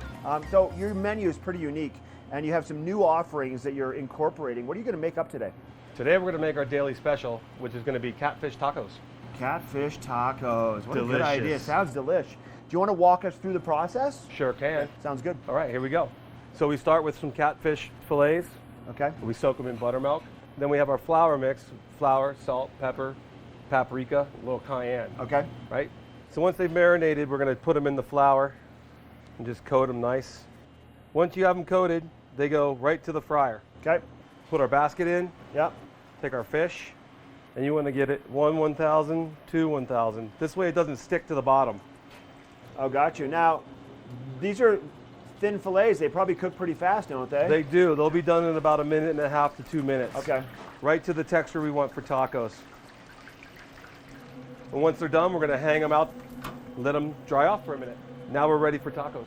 So your menu is pretty unique, and you have some new offerings that you're incorporating. What are you going to make up today? Today we're going to make our daily special, which is going to be catfish tacos. Catfish tacos. What Delicious. a good idea. Sounds delish. Do you want to walk us through the process? Sure can. Sounds good. All right, here we go. So we start with some catfish fillets. Okay. We soak them in buttermilk. Then we have our flour mix: flour, salt, pepper, paprika, a little cayenne. Okay. Right? So once they've marinated, we're going to put them in the flour and just coat them nice. Once you have them coated, they go right to the fryer. Okay. Put our basket in. Yep. Take our fish, and you want to get it 1,000, 1,000. This way it doesn't stick to the bottom. Oh, got you. Now, these are thin fillets. They probably cook pretty fast, don't they? They do. They'll be done in about 1.5 to 2 minutes. Okay. Right to the texture we want for tacos. And once they're done, we're going to hang them out, let them dry off for a minute. Now we're ready for tacos.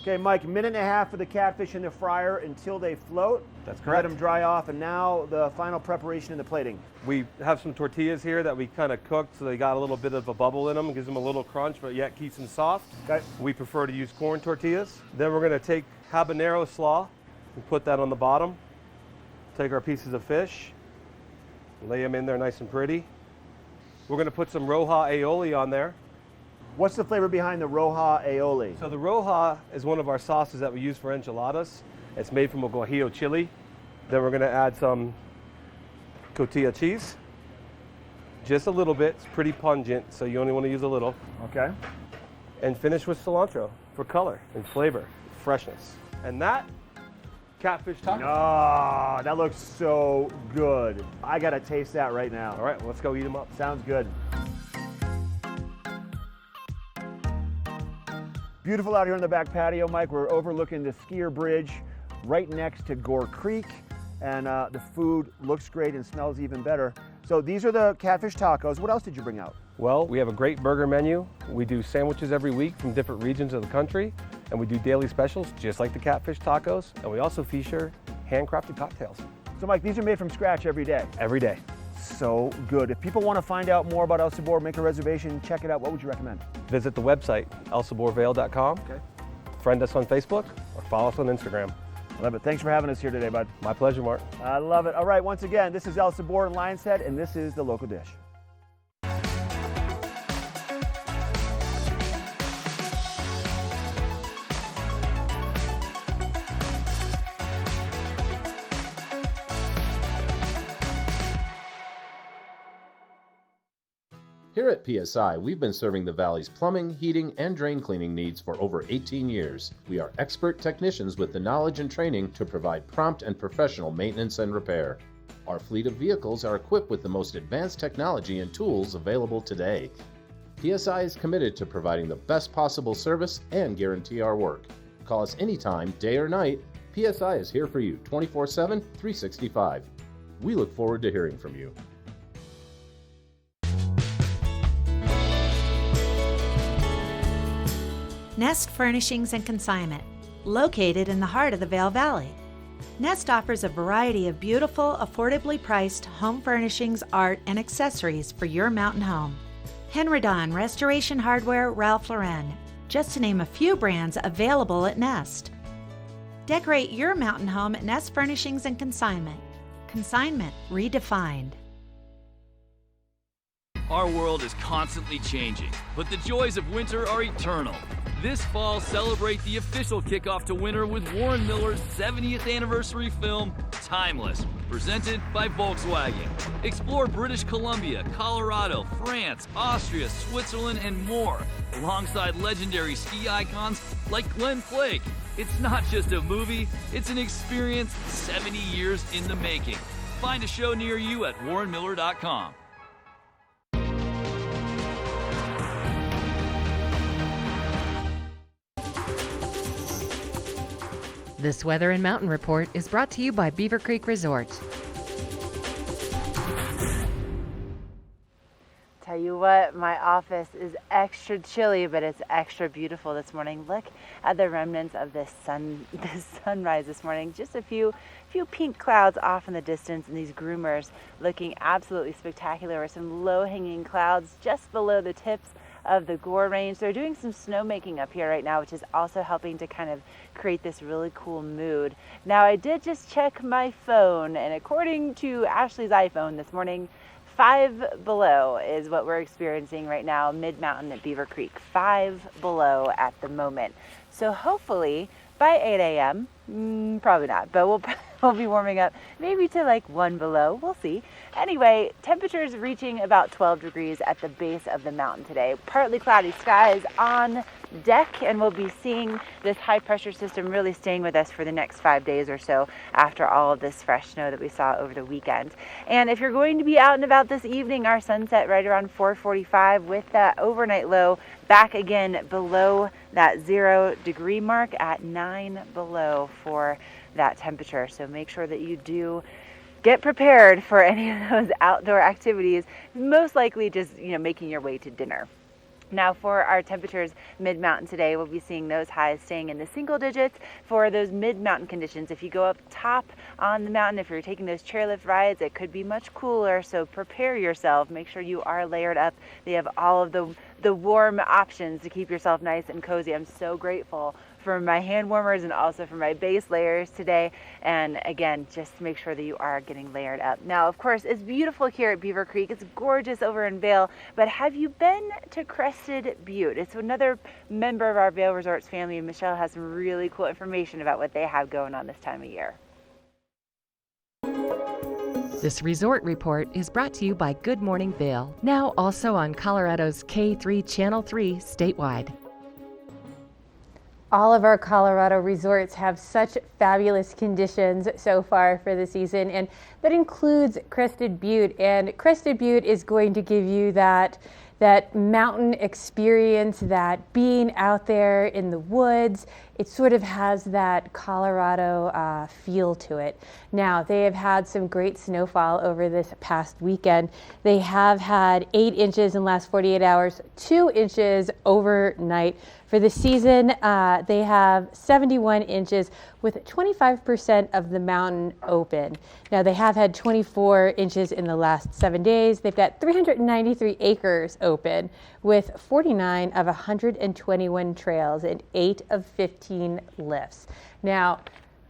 Okay, Mike, 1.5 minutes for the catfish in the fryer until they float. That's correct. Let them dry off, and now the final preparation in the plating. We have some tortillas here that we kind of cooked, so they got a little bit of a bubble in them. It gives them a little crunch, but yet keeps them soft. Okay. We prefer to use corn tortillas. Then we're going to take habanero slaw and put that on the bottom. Take our pieces of fish, lay them in there nice and pretty. We're going to put some Roja aioli on there. What's the flavor behind the Roja aioli? So the Roja is one of our sauces that we use for enchiladas. It's made from a guajillo chili. Then we're going to add some cotija cheese. Just a little bit. It's pretty pungent, so you only want to use a little. Okay. And finish with cilantro for color and flavor, freshness. And that catfish tacos. Oh, that looks so good. I gotta taste that right now. All right, let's go eat them up. Sounds good. Beautiful out here on the back patio, Mike. We're overlooking the skier bridge right next to Gore Creek, and the food looks great and smells even better. So these are the catfish tacos. What else did you bring out? Well, we have a great burger menu. We do sandwiches every week from different regions of the country, and we do daily specials just like the catfish tacos, and we also feature handcrafted cocktails. So Mike, these are made from scratch every day? Every day. So good. If people want to find out more about El Sabor, make a reservation, check it out, what would you recommend? Visit the website, elsaborvale.com. Okay. Friend us on Facebook or follow us on Instagram. Love it. Thanks for having us here today, bud. My pleasure, Mark. I love it. All right, once again, this is El Sabor in Lion's Head, and this is the local dish. Here at PSI, we've been serving the Valley's plumbing, heating, and drain cleaning needs for over 18 years. We are expert technicians with the knowledge and training to provide prompt and professional maintenance and repair. Our fleet of vehicles are equipped with the most advanced technology and tools available today. PSI is committed to providing the best possible service and guarantee our work. Call us anytime, day or night. PSI is here for you 24/7, 365. We look forward to hearing from you. Nest Furnishings and Consignment, located in the heart of the Vail Valley. Nest offers a variety of beautiful, affordably priced home furnishings, art, and accessories for your mountain home. Henredon, Restoration Hardware, Ralph Lauren, just to name a few brands available at Nest. Decorate your mountain home at Nest Furnishings and Consignment. Consignment redefined. Our world is constantly changing, but the joys of winter are eternal. This fall, celebrate the official kickoff to winter with Warren Miller's 70th anniversary film, Timeless, presented by Volkswagen. Explore British Columbia, Colorado, France, Austria, Switzerland, and more, alongside legendary ski icons like Glenn Flake. It's not just a movie, it's an experience 70 years in the making. Find a show near you at warrenmiller.com. This Weather and Mountain Report is brought to you by Beaver Creek Resort. Tell you what, my office is extra chilly, but it's extra beautiful this morning. Look at the remnants of this sunrise this morning. Just a few pink clouds off in the distance, and these groomers looking absolutely spectacular with some low-hanging clouds just below the tips of the Gore Range. They're doing some snowmaking up here right now, which is also helping to kind of create this really cool mood. Now, I did just check my phone, and according to Ashley's iPhone this morning, 5 below is what we're experiencing right now, mid-mountain at Beaver Creek. 5 below at the moment. So hopefully by 8 a.m., probably not, but we'll be warming up maybe to like 1 below. We'll see. Anyway, temperatures reaching about 12 degrees at the base of the mountain today. Partly cloudy skies on deck, and we'll be seeing this high pressure system really staying with us for the next 5 days or so after all of this fresh snow that we saw over the weekend. And if you're going to be out and about this evening, our sunset right around 4:45 with that overnight low back again below that 0 degree mark at 9 below for that temperature. So make sure that you do get prepared for any of those outdoor activities, most likely just making your way to dinner. Now for our temperatures mid-mountain today, we'll be seeing those highs staying in the single digits for those mid-mountain conditions. If you go up top on the mountain, if you're taking those chairlift rides, it could be much cooler, so prepare yourself. Make sure you are layered up. They have all of the warm options to keep yourself nice and cozy. I'm so grateful for my hand warmers and also for my base layers today. And again, just make sure that you are getting layered up. Now, of course, it's beautiful here at Beaver Creek. It's gorgeous over in Vail, but have you been to Crested Butte? It's another member of our Vail Resorts family, and Michelle has some really cool information about what they have going on this time of year. This resort report is brought to you by Good Morning Vail, now also on Colorado's K3 Channel 3 statewide. All of our Colorado resorts have such fabulous conditions so far for the season, and that includes Crested Butte. And Crested Butte is going to give you that mountain experience, that being out there in the woods. It sort of has that Colorado feel to it. Now, they have had some great snowfall over this past weekend. They have had 8 inches in the last 48 hours, 2 inches overnight. For the season, they have 71 inches with 25% of the mountain open. Now, they have had 24 inches in the last 7 days. They've got 393 acres open with 49 of 121 trails and 8 of 15 lifts. Now,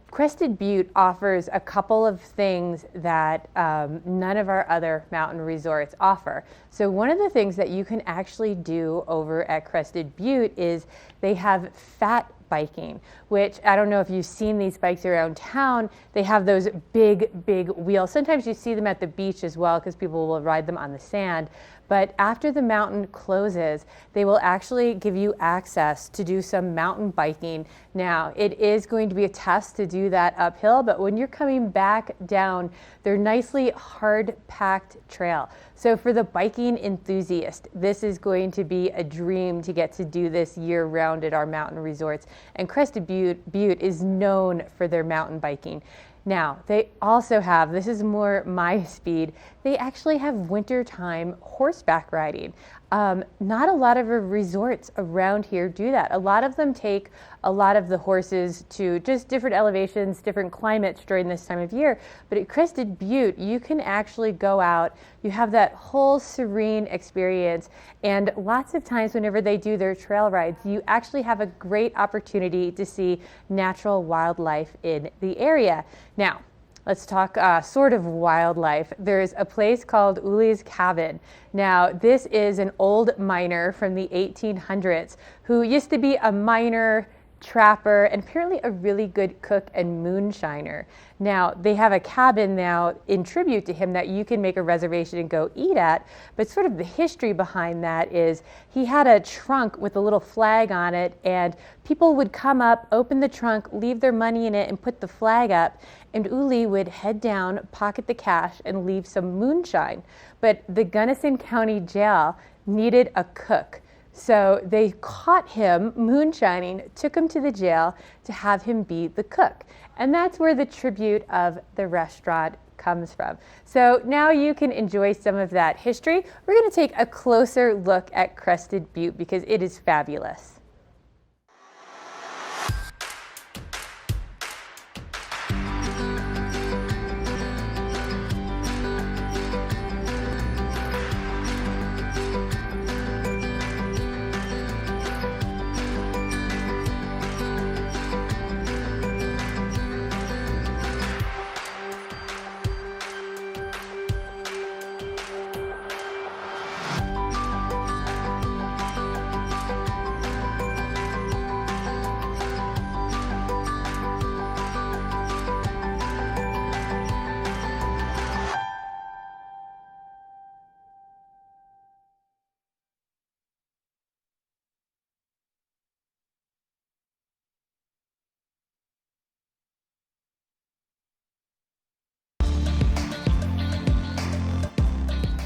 Crested Butte offers a couple of things that none of our other mountain resorts offer. So one of the things that you can actually do over at Crested Butte is they have fat biking, which I don't know if you've seen these bikes around town. They have those big wheels. Sometimes you see them at the beach as well because people will ride them on the sand. But after the mountain closes, they will actually give you access to do some mountain biking. Now, it is going to be a test to do that uphill, but when you're coming back down, they're nicely hard-packed trail. So for the biking enthusiast, this is going to be a dream to get to do this year-round at our mountain resorts. And Crested Butte is known for their mountain biking. Now, they also have, this is more my speed, they actually have wintertime horseback riding. Not a lot of resorts around here do that. A lot of them take a lot of the horses to just different elevations, different climates during this time of year. But at Crested Butte, you can actually go out, you have that whole serene experience. And lots of times whenever they do their trail rides, you actually have a great opportunity to see natural wildlife in the area. Now, let's talk sort of wildlife. There's a place called Uli's Cabin. Now, this is an old miner from the 1800s who used to be a miner, trapper, and apparently a really good cook and moonshiner. Now, they have a cabin now in tribute to him that you can make a reservation and go eat at, but sort of the history behind that is he had a trunk with a little flag on it, and people would come up, open the trunk, leave their money in it, and put the flag up, and Uli would head down, pocket the cash, and leave some moonshine. But the Gunnison County Jail needed a cook. So they caught him moonshining, took him to the jail to have him be the cook. And that's where the tribute of the restaurant comes from. So now you can enjoy some of that history. We're going to take a closer look at Crested Butte because it is fabulous.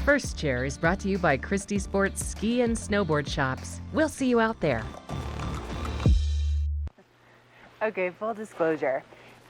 First Chair is brought to you by Christie Sports Ski and Snowboard Shops. We'll see you out there. Okay, full disclosure.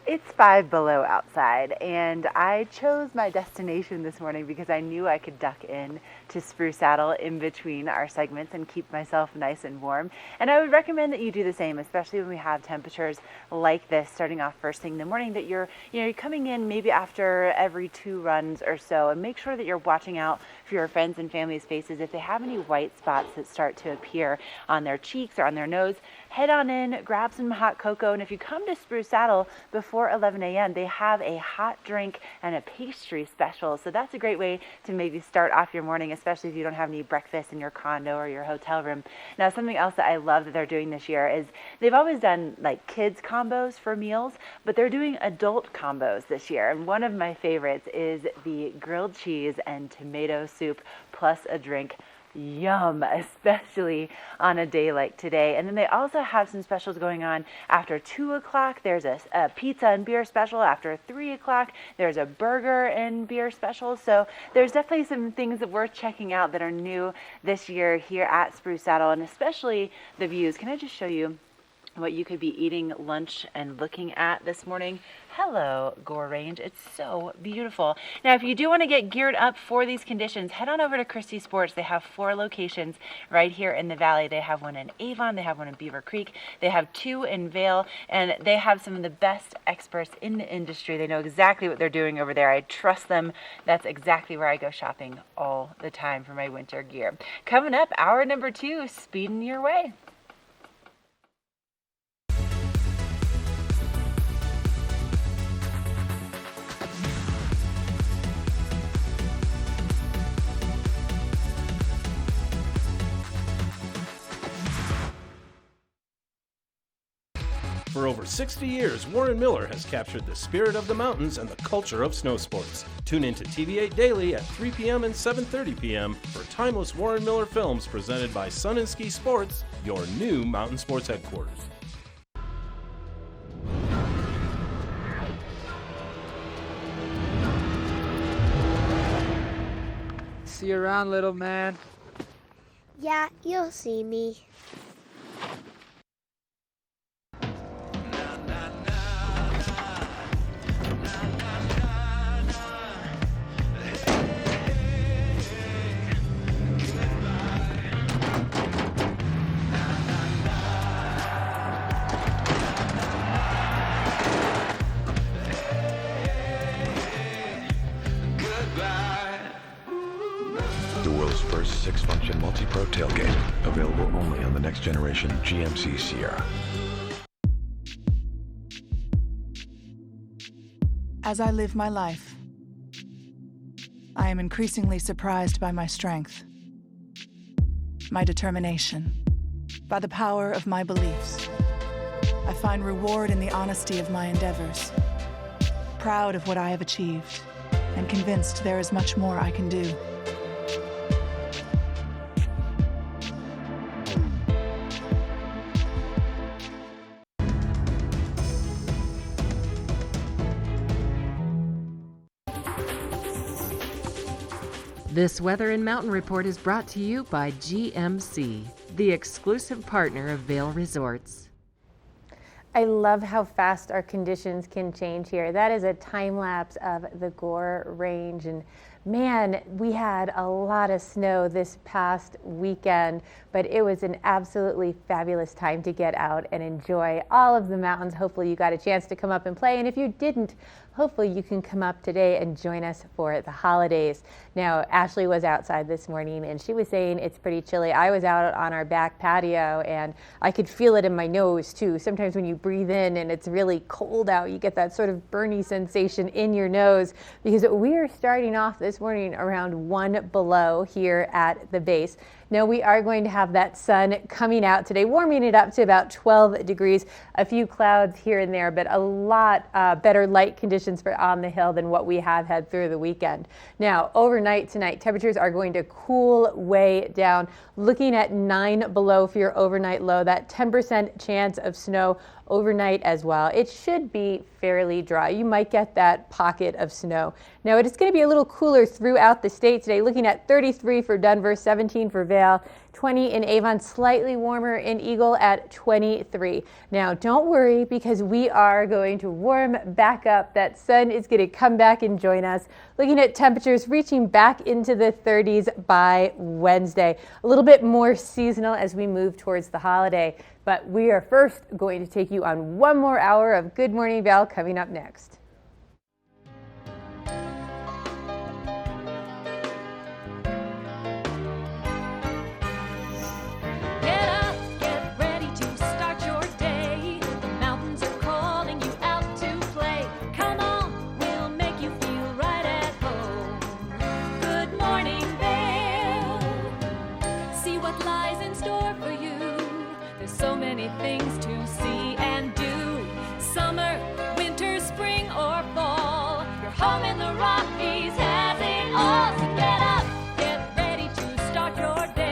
It's 5 below outside, and I chose my destination this morning because I knew I could duck in to Spruce Saddle in between our segments and keep myself nice and warm. And I would recommend that you do the same, especially when we have temperatures like this starting off first thing in the morning, that you're coming in maybe after every 2 runs or so, and make sure that you're watching out for your friends and family's faces. If they have any white spots that start to appear on their cheeks or on their nose, head on in, grab some hot cocoa, and if you come to Spruce Saddle before 11 a.m., they have a hot drink and a pastry special. So that's a great way to maybe start off your morning, especially if you don't have any breakfast in your condo or your hotel room. Now, something else that I love that they're doing this year is they've always done like kids combos for meals, but they're doing adult combos this year. And one of my favorites is the grilled cheese and tomato soup plus a drink Yum, especially on a day like today. And then they also have some specials going on after 2 o'clock. There's a pizza and beer special. After 3 o'clock, there's a burger and beer special. So there's definitely some things that we're checking out that are new this year here at Spruce Saddle, and especially the views. Can I just show you what you could be eating lunch and looking at this morning? Hello, Gore Range. It's so beautiful. Now, if you do want to get geared up for these conditions, head on over to Christie Sports. They have 4 locations right here in the valley. They have one in Avon, they have one in Beaver Creek, they have 2 in Vail, and they have some of the best experts in the industry. They know exactly what they're doing over there. I trust them. That's exactly where I go shopping all the time for my winter gear. Coming up, hour number 2, speeding your way. For over 60 years, Warren Miller has captured the spirit of the mountains and the culture of snow sports. Tune in to TV8 Daily at 3 p.m. and 7:30 p.m. for timeless Warren Miller films presented by Sun and Ski Sports, your new mountain sports headquarters. See you around, little man. Yeah, you'll see me. The world's first 6-function multi-pro tailgate, available only on the next generation GMC Sierra. As I live my life, I am increasingly surprised by my strength, my determination, by the power of my beliefs. I find reward in the honesty of my endeavors, proud of what I have achieved, and convinced there is much more I can do. This Weather and Mountain Report is brought to you by GMC, the exclusive partner of Vail Resorts. I love how fast our conditions can change here. That is a time lapse of the Gore Range, and man, we had a lot of snow this past weekend, but it was an absolutely fabulous time to get out and enjoy all of the mountains. Hopefully you got a chance to come up and play, and if you didn't, hopefully you can come up today and join us for the holidays. Now, Ashley was outside this morning and she was saying it's pretty chilly. I was out on our back patio and I could feel it in my nose too. Sometimes when you breathe in and it's really cold out, you get that sort of burny sensation in your nose, because we are starting off this morning around 1 below here at the base. Now we are going to have that sun coming out today, warming it up to about 12 degrees, a few clouds here and there, but a lot better light conditions for on the hill than what we have had through the weekend. Now overnight tonight, temperatures are going to cool way down, looking at 9 below for your overnight low, that 10% chance of snow overnight as well. It should be fairly dry. You might get that pocket of snow. Now it is going to be a little cooler throughout the state today, looking at 33 for Denver, 17 for Vail, 20 in Avon, slightly warmer in Eagle at 23. Now don't worry, because we are going to warm back up. That sun is going to come back and join us, looking at temperatures reaching back into the 30s by Wednesday. A little bit more seasonal as we move towards the holiday. But we are first going to take you on one more hour of Good Morning Val coming up next. Get up, get ready to start your day. The mountains are calling you out to play. Come on, we'll make you feel right at home. Good morning, Vail. See what lies in store for you. There's so many things to see and do. Summer, winter, spring, or fall. Your home in the Rockies has it all. So get up, get ready to start your day.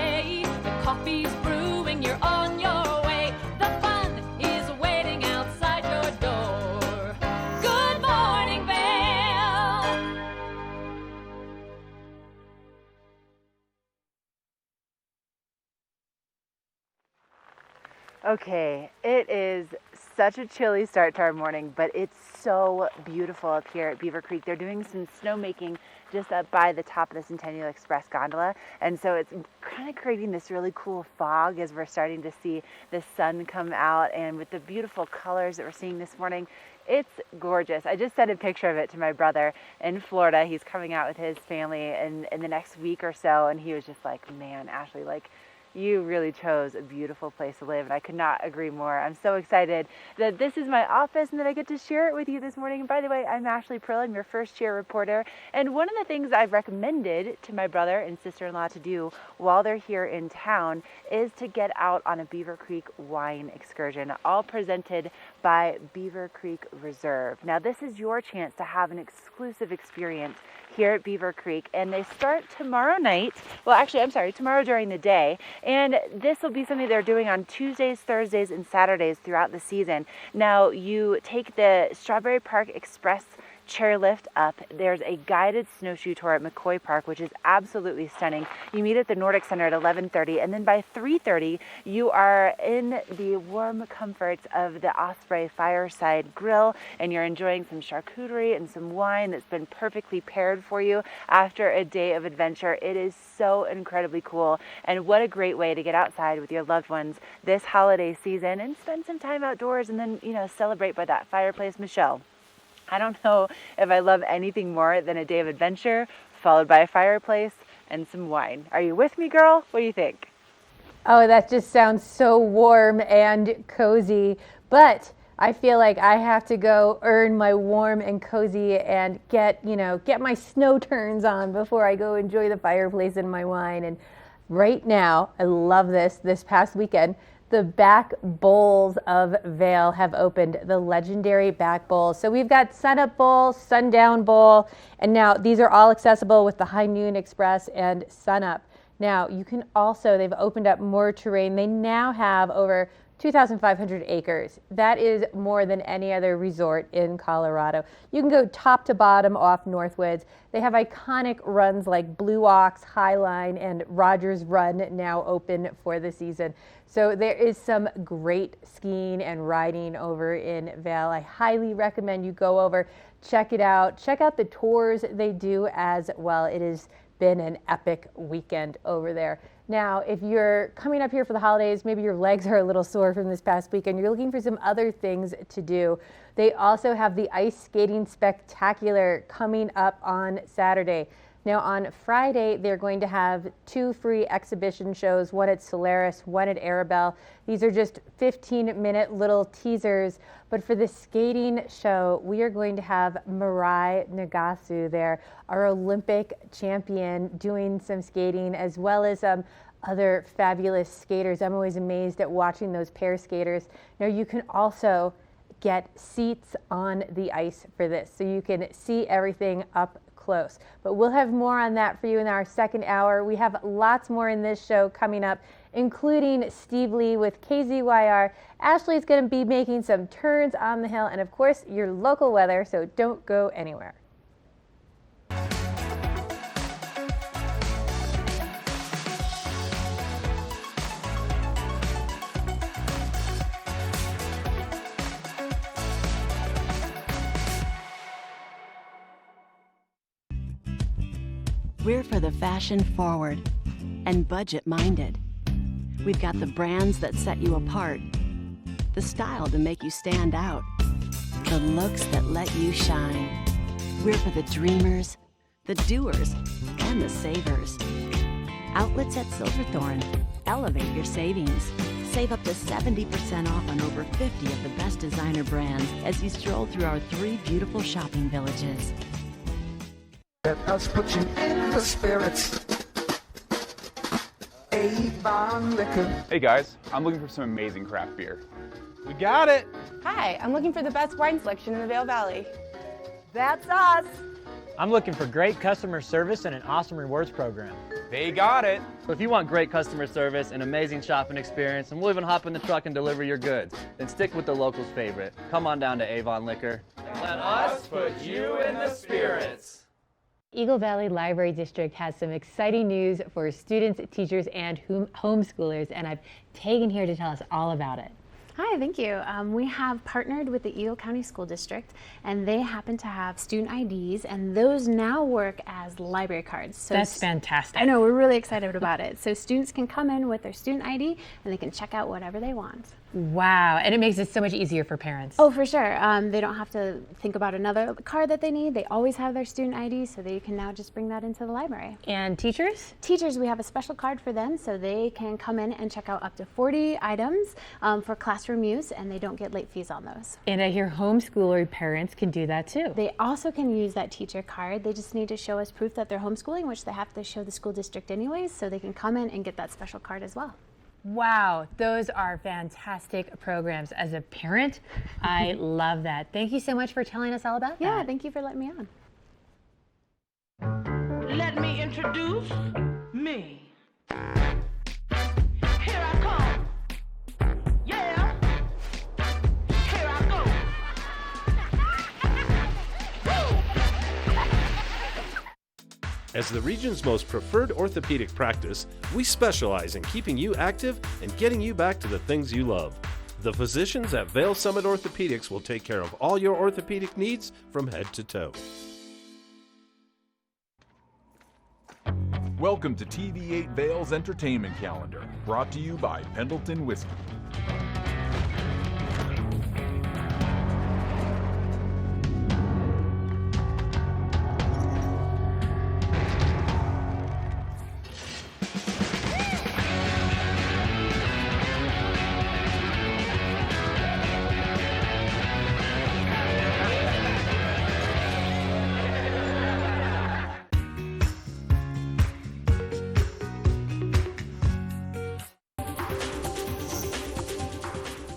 Okay, it is such a chilly start to our morning, but it's so beautiful up here at Beaver Creek. They're doing some snowmaking just up by the top of the Centennial Express gondola, and so it's kind of creating this really cool fog as we're starting to see the sun come out, and with the beautiful colors that we're seeing this morning, it's gorgeous. I just sent a picture of it to my brother in Florida. He's coming out with his family in the next week or so, and he was just like, man, Ashley, like, you really chose a beautiful place to live, and I could not agree more. I'm so excited that this is my office and that I get to share it with you this morning. And by the way, I'm Ashley Prill. I'm your first-year reporter. And one of the things I've recommended to my brother and sister-in-law to do while they're here in town is to get out on a Beaver Creek wine excursion, all presented by Beaver Creek Reserve. Now, this is your chance to have an exclusive experience here at Beaver Creek, and they start tomorrow night. Well, actually, I'm sorry, tomorrow during the day. And this will be something they're doing on Tuesdays, Thursdays, and Saturdays throughout the season. Now, you take the Strawberry Park Express chairlift up. There's a guided snowshoe tour at McCoy Park, which is absolutely stunning. You meet at the Nordic Center at 11:30, and then by 3:30, you are in the warm comforts of the Osprey Fireside Grill, and you're enjoying some charcuterie and some wine that's been perfectly paired for you after a day of adventure. It is so incredibly cool, and what a great way to get outside with your loved ones this holiday season and spend some time outdoors, and then, you know, celebrate by that fireplace. Michelle, I don't know if I love anything more than a day of adventure followed by a fireplace and some wine. Are you with me, girl? What do you think? Oh, that just sounds so warm and cozy. But I feel like I have to go earn my warm and cozy and get my snow turns on before I go enjoy the fireplace and my wine. And right now, I love this past weekend, the back bowls of Vail have opened, the legendary back bowls. So we've got Sunup Bowl, Sundown Bowl, and now these are all accessible with the High Noon Express and Sunup. Now you can also, they've opened up more terrain. They now have over 2,500 acres. That is more than any other resort in Colorado. You can go top to bottom off Northwoods. They have iconic runs like Blue Ox, Highline, and Rogers Run now open for the season. So there is some great skiing and riding over in Vail. I highly recommend you go over, check it out. Check out the tours they do as well. It has been an epic weekend over there. Now, if you're coming up here for the holidays, maybe your legs are a little sore from this past weekend, you're looking for some other things to do. They also have the Ice Skating Spectacular coming up on Saturday. Now on Friday, they're going to have 2 free exhibition shows, one at Solaris, one at Arabelle. These are just 15-minute little teasers, but for the skating show, we are going to have Mirai Nagasu there, our Olympic champion, doing some skating, as well as other fabulous skaters. I'm always amazed at watching those pair skaters. Now you can also get seats on the ice for this, so you can see everything up close. But we'll have more on that for you in our second hour. We have lots more in this show coming up, including Steve Lee with KZYR. Ashley's going to be making some turns on the hill, and of course your local weather, so don't go anywhere. We're for the fashion forward and budget minded. We've got the brands that set you apart, the style to make you stand out, the looks that let you shine. We're for the dreamers, the doers, and the savers. Outlets at Silverthorne. Elevate your savings. Save up to 70% off on over 50 of the best designer brands as you stroll through our 3 beautiful shopping villages. Let us put you in the spirits. Avon Liquor. Hey guys, I'm looking for some amazing craft beer. We got it! Hi, I'm looking for the best wine selection in the Vail Valley. That's us! I'm looking for great customer service and an awesome rewards program. They got it! So if you want great customer service, an amazing shopping experience, and we'll even hop in the truck and deliver your goods, then stick with the locals' favorite. Come on down to Avon Liquor. Let us put you in the spirits. Eagle Valley Library District has some exciting news for students, teachers, and homeschoolers, and I've Tegan here to tell us all about it. Hi, thank you. We have partnered with the Eagle County School District, and they happen to have student IDs, and those now work as library cards. So that's fantastic. I know, we're really excited about it. So students can come in with their student ID, and they can check out whatever they want. Wow, and it makes it so much easier for parents. Oh, for sure. They don't have to think about another card that they need. They always have their student ID, so they can now just bring that into the library. And teachers? Teachers, we have a special card for them, so they can come in and check out up to 40 items for classroom use, and they don't get late fees on those. And I hear homeschooler parents can do that too. They also can use that teacher card. They just need to show us proof that they're homeschooling, which they have to show the school district anyways, so they can come in and get that special card as well. Wow, those are fantastic programs. As a parent, I love that. Thank you so much for telling us all about that. Yeah, thank you for letting me on. Let me introduce me. Here I come. Yeah. Here I go. As the region's most preferred orthopedic practice, we specialize in keeping you active and getting you back to the things you love. The physicians at Vail Summit Orthopedics will take care of all your orthopedic needs from head to toe. Welcome to TV8 Vail's Entertainment Calendar, brought to you by Pendleton Whiskey.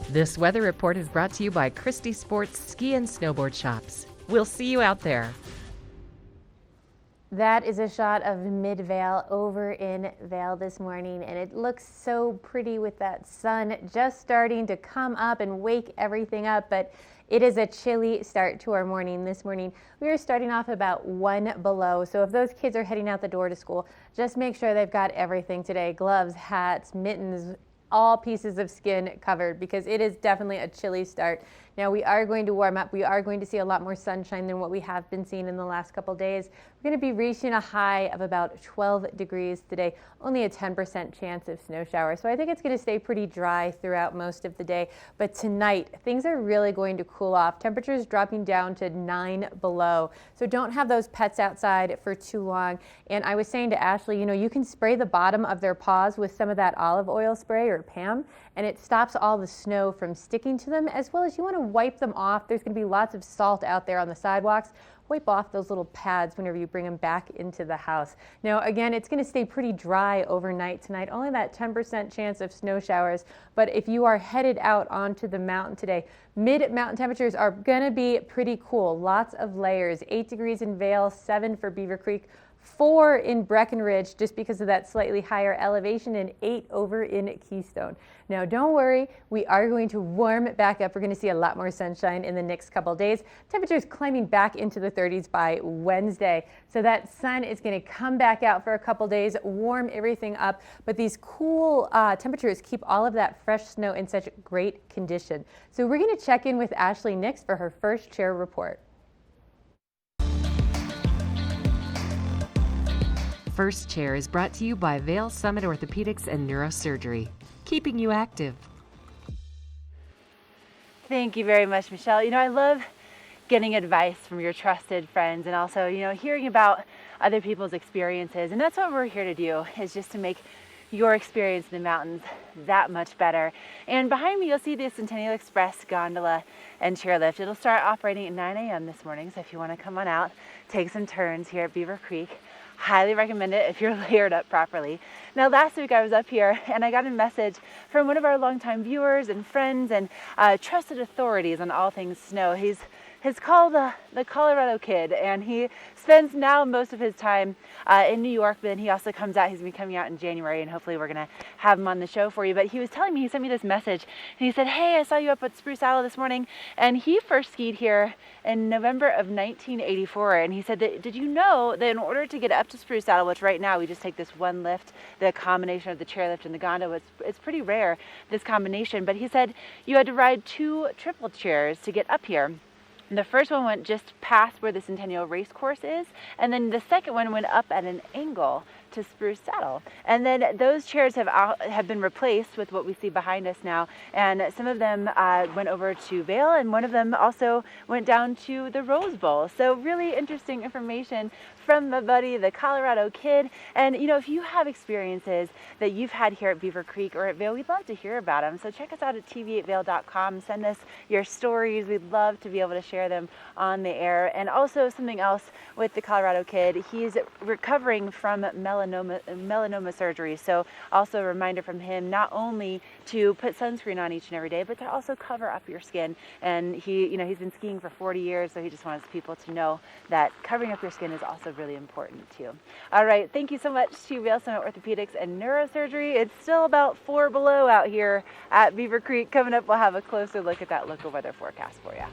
This weather report is brought to you by Christie Sports Ski and Snowboard Shops. We'll see you out there. That is a shot of Mid-Vail over in Vail this morning, and it looks so pretty with that sun just starting to come up and wake everything up, but it is a chilly start to our morning. This morning, we are starting off about 1 below, so if those kids are heading out the door to school, just make sure they've got everything today, gloves, hats, mittens, all pieces of skin covered, because it is definitely a chilly start. Now we are going to warm up. We are going to see a lot more sunshine than what we have been seeing in the last couple days. We're going to be reaching a high of about 12 degrees today, only a 10% chance of snow showers. So I think it's going to stay pretty dry throughout most of the day. But tonight, things are really going to cool off. Temperatures dropping down to 9 below. So don't have those pets outside for too long. And I was saying to Ashley, you know, you can spray the bottom of their paws with some of that olive oil spray or Pam, and it stops all the snow from sticking to them, as well as you want to wipe them off. There's going to be lots of salt out there on the sidewalks. Wipe off those little pads whenever you bring them back into the house. Now, again, it's going to stay pretty dry overnight tonight, only that 10% chance of snow showers. But if you are headed out onto the mountain today, mid-mountain temperatures are going to be pretty cool. Lots of layers, 8 degrees in Vail, 7 for Beaver Creek, 4 in Breckenridge just because of that slightly higher elevation, and 8 over in Keystone. Now don't worry, we are going to warm it back up. We're going to see a lot more sunshine in the next couple days. Temperatures climbing back into the 30s by Wednesday. So that sun is going to come back out for a couple days, warm everything up, but these cool temperatures keep all of that fresh snow in such great condition. So we're going to check in with Ashley next for her first chair report. First Chair is brought to you by Vail Summit Orthopedics and Neurosurgery, keeping you active. Thank you very much, Michelle. You know, I love getting advice from your trusted friends, and also, you know, hearing about other people's experiences. And that's what we're here to do, is just to make your experience in the mountains that much better. And behind me, you'll see the Centennial Express gondola and chairlift. It'll start operating at 9 a.m. this morning, so if you want to come on out, take some turns here at Beaver Creek, highly recommend it if you're layered up properly. Now, last week I was up here and I got a message from one of our longtime viewers and friends and trusted authorities on all things snow. He's is called the Colorado Kid, and he spends now most of his time in New York, but then he also comes out. He's going to be coming out in January, and hopefully we're going to have him on the show for you. But he was telling me, he sent me this message, and he said, hey, I saw you up at Spruce Hollow this morning, and he first skied here in November of 1984, and he said that, did you know that in order to get up to Spruce Hollow, which right now we just take this one lift, the combination of the chairlift and the gondola, it's pretty rare, this combination, but he said you had to ride 2 triple chairs to get up here. The first one went just past where the Centennial Race Course is, and then the second one went up at an angle to Spruce Saddle. And then those chairs have been replaced with what we see behind us now, and some of them went over to Vail, and one of them also went down to the Rose Bowl. So really interesting information from my buddy, the Colorado Kid. And you know, if you have experiences that you've had here at Beaver Creek or at Vail, we'd love to hear about them. So check us out at TV8vail.com. Send us your stories. We'd love to be able to share them on the air. And also something else with the Colorado Kid, he's recovering from melanoma surgery. So also a reminder from him not only to put sunscreen on each and every day, but to also cover up your skin. And he, you know, he's been skiing for 40 years, so he just wants people to know that covering up your skin is also really important too. All right, thank you so much to Vail Summit Orthopedics and Neurosurgery. It's still about 4 below out here at Beaver Creek. Coming up, we'll have a closer look at that local weather forecast for you.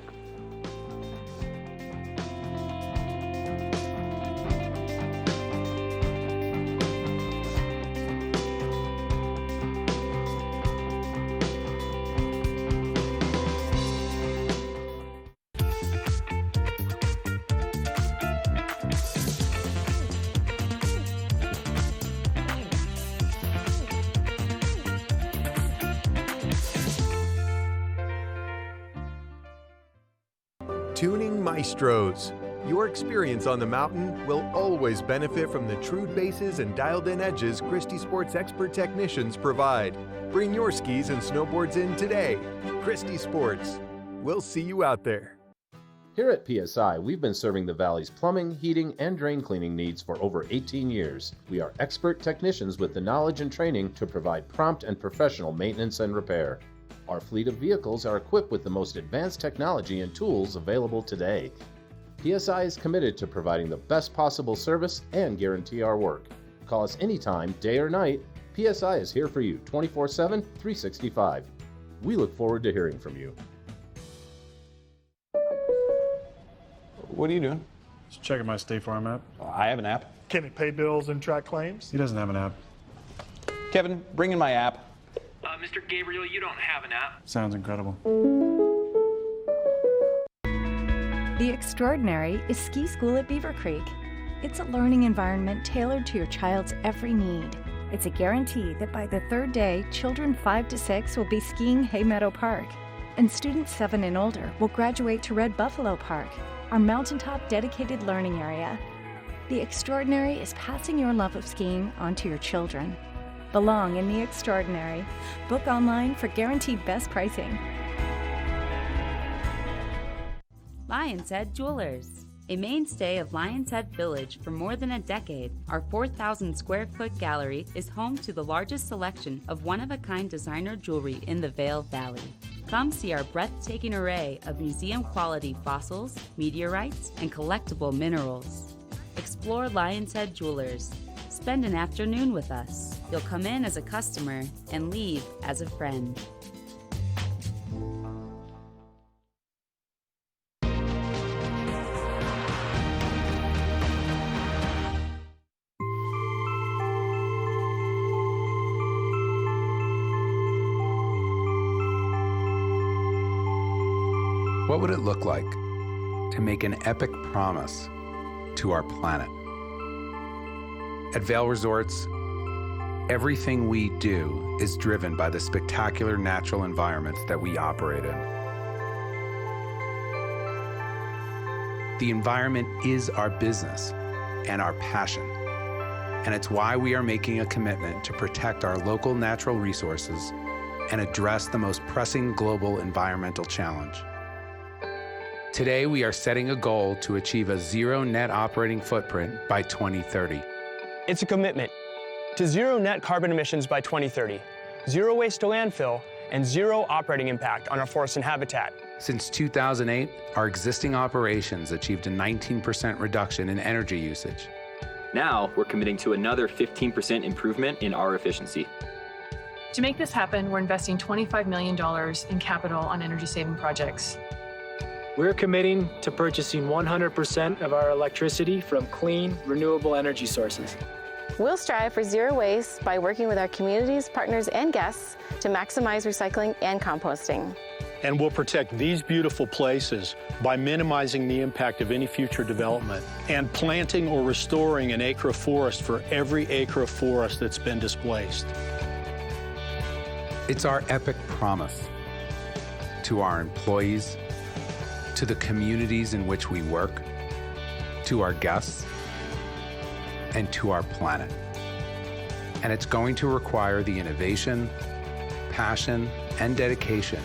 Tuning Maestros. Your experience on the mountain will always benefit from the true bases and dialed-in edges Christie Sports expert technicians provide. Bring your skis and snowboards in today. Christie Sports. We'll see you out there. Here at PSI, we've been serving the Valley's plumbing, heating, and drain cleaning needs for over 18 years. We are expert technicians with the knowledge and training to provide prompt and professional maintenance and repair. Our fleet of vehicles are equipped with the most advanced technology and tools available today. PSI is committed to providing the best possible service and guarantee our work. Call us anytime, day or night. PSI is here for you 24/7, 365. We look forward to hearing from you. What are you doing? Just checking my State Farm app. I have an app. Can he pay bills and track claims? He doesn't have an app. Kevin, bring in my app. Mr. Gabriel, you don't have an app. Sounds incredible. The Extraordinary is ski school at Beaver Creek. It's a learning environment tailored to your child's every need. It's a guarantee that by the 3rd day, children 5 to 6 will be skiing Hay Meadow Park, and students 7 and older will graduate to Red Buffalo Park, our mountaintop dedicated learning area. The Extraordinary is passing your love of skiing onto your children. Belong in the Extraordinary. Book online for guaranteed best pricing. Lion's Head Jewelers. A mainstay of Lion's Head Village for more than a decade, our 4,000 square foot gallery is home to the largest selection of one-of-a-kind designer jewelry in the Vail Valley. Come see our breathtaking array of museum-quality fossils, meteorites, and collectible minerals. Explore Lion's Head Jewelers. Spend an afternoon with us. You'll come in as a customer and leave as a friend. What would it look like to make an epic promise to our planet? At Vail Resorts, everything we do is driven by the spectacular natural environments that we operate in. The environment is our business and our passion, and it's why we are making a commitment to protect our local natural resources and address the most pressing global environmental challenge. Today, we are setting a goal to achieve a zero net operating footprint by 2030. It's a commitment to zero net carbon emissions by 2030, zero waste to landfill, and zero operating impact on our forest and habitat. Since 2008, our existing operations achieved a 19% reduction in energy usage. Now, we're committing to another 15% improvement in our efficiency. To make this happen, we're investing $25 million in capital on energy-saving projects. We're committing to purchasing 100% of our electricity from clean, renewable energy sources. We'll strive for zero waste by working with our communities, partners, and guests to maximize recycling and composting. And we'll protect these beautiful places by minimizing the impact of any future development and planting or restoring an acre of forest for every acre of forest that's been displaced. It's our epic promise to our employees, to the communities in which we work, to our guests, and to our planet. And it's going to require the innovation, passion, and dedication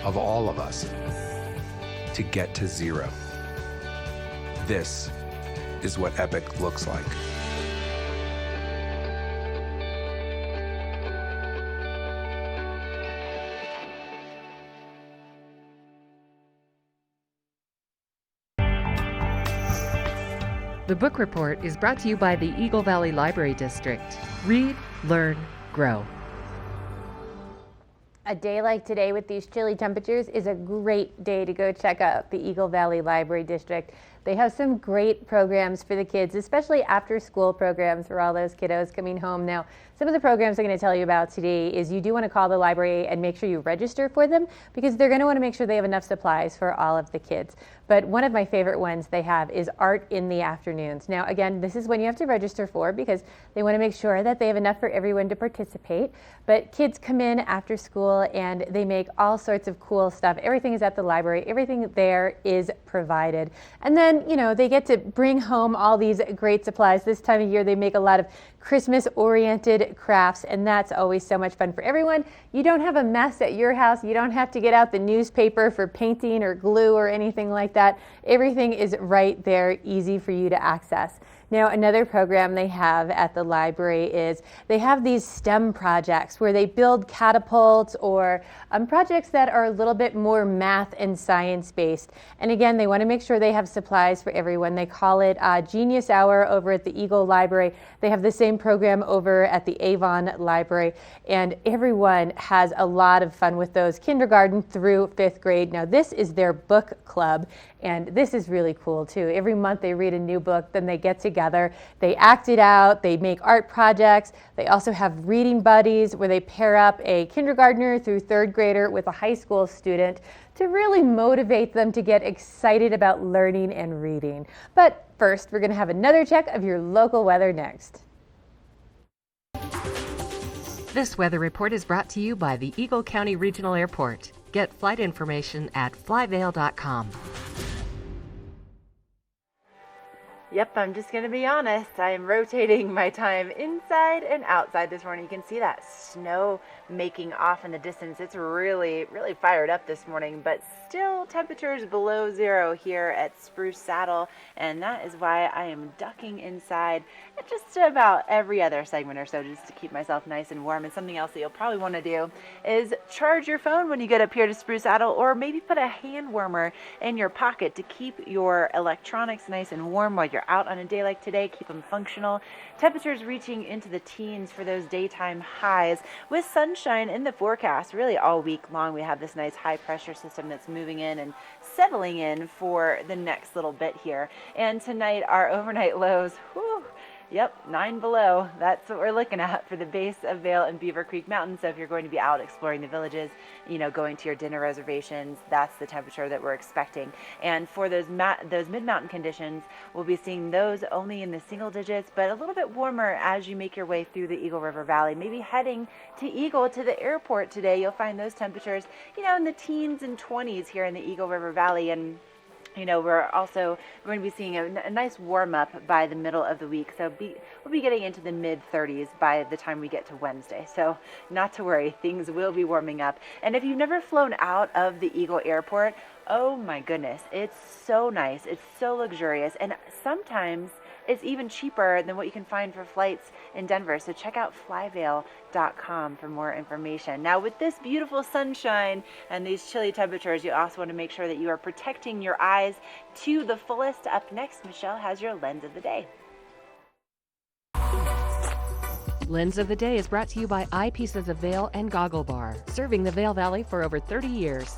of all of us to get to zero. This is what epic looks like. The Book Report is brought to you by the Eagle Valley Library District. Read, learn, grow. A day like today with these chilly temperatures is a great day to go check out the Eagle Valley Library District. They have some great programs for the kids, especially after school programs for all those kiddos coming home. Now, some of the programs I'm going to tell you about today is you do want to call the library and make sure you register for them because they're going to want to make sure they have enough supplies for all of the kids. But one of my favorite ones they have is Art in the Afternoons. Now, again, this is one you have to register for because they want to make sure that they have enough for everyone to participate. But kids come in after school and they make all sorts of cool stuff. Everything is at the library. Everything there is provided. And then, you know, they get to bring home all these great supplies. This time of year, they make a lot of Christmas-oriented crafts, and that's always so much fun for everyone. You don't have a mess at your house. You don't have to get out the newspaper for painting or glue or anything like that. Everything is right there, easy for you to access. Now, another program they have at the library is they have these STEM projects where they build catapults or projects that are a little bit more math and science based. And again, they want to make sure they have supplies for everyone. They call it Genius Hour over at the Eagle Library. They have the same program over at the Avon Library. And everyone has a lot of fun with those, kindergarten through 5th grade. Now, this is their book club. And this is really cool too. Every month they read a new book, then they get together, they act it out, they make art projects. They also have reading buddies where they pair up a kindergartner through 3rd grader with a high school student to really motivate them to get excited about learning and reading. But first, we're going to have another check of your local weather next. This weather report is brought to you by the Eagle County Regional Airport. Get flight information at flyvail.com. Yep, I'm just going to be honest. I am rotating my time inside and outside this morning. You can see that snow making off in the distance. It's really fired up this morning, but still temperatures below zero here at Spruce Saddle, and that is why I am ducking inside at just about every other segment or so just to keep myself nice and warm. And something else that you'll probably want to do is charge your phone when you get up here to Spruce Saddle, or maybe put a hand warmer in your pocket to keep your electronics nice and warm while you're out on a day like today. Keep them functional. Temperatures reaching into the teens for those daytime highs with sunshine in the forecast really all week long. We have this nice high pressure system that's moving in and settling in for the next little bit here. And tonight our overnight lows, whew, yep, 9 below. That's what we're looking at for the base of Vail and Beaver Creek Mountain. So if you're going to be out exploring the villages, you know, going to your dinner reservations, that's the temperature that we're expecting. And for those mid-mountain conditions, we'll be seeing those only in the single digits, but a little bit warmer as you make your way through the Eagle River Valley. Maybe heading to Eagle to the airport today, you'll find those temperatures, you know, in the teens and 20s here in the Eagle River Valley. And you know, we're also going to be seeing a nice warm up by the middle of the week. So we'll be getting into the mid 30s by the time we get to Wednesday. So not to worry, things will be warming up. And if you've never flown out of the Eagle Airport, oh my goodness, it's so nice. It's so luxurious. And sometimes it's even cheaper than what you can find for flights in Denver. So check out flyvail.com for more information. Now, with this beautiful sunshine and these chilly temperatures, you also want to make sure that you are protecting your eyes to the fullest. Up next, Michelle has your lens of the day. Lens of the Day is brought to you by Eyepieces of Vail and Goggle Bar, serving the Vail Valley for over 30 years.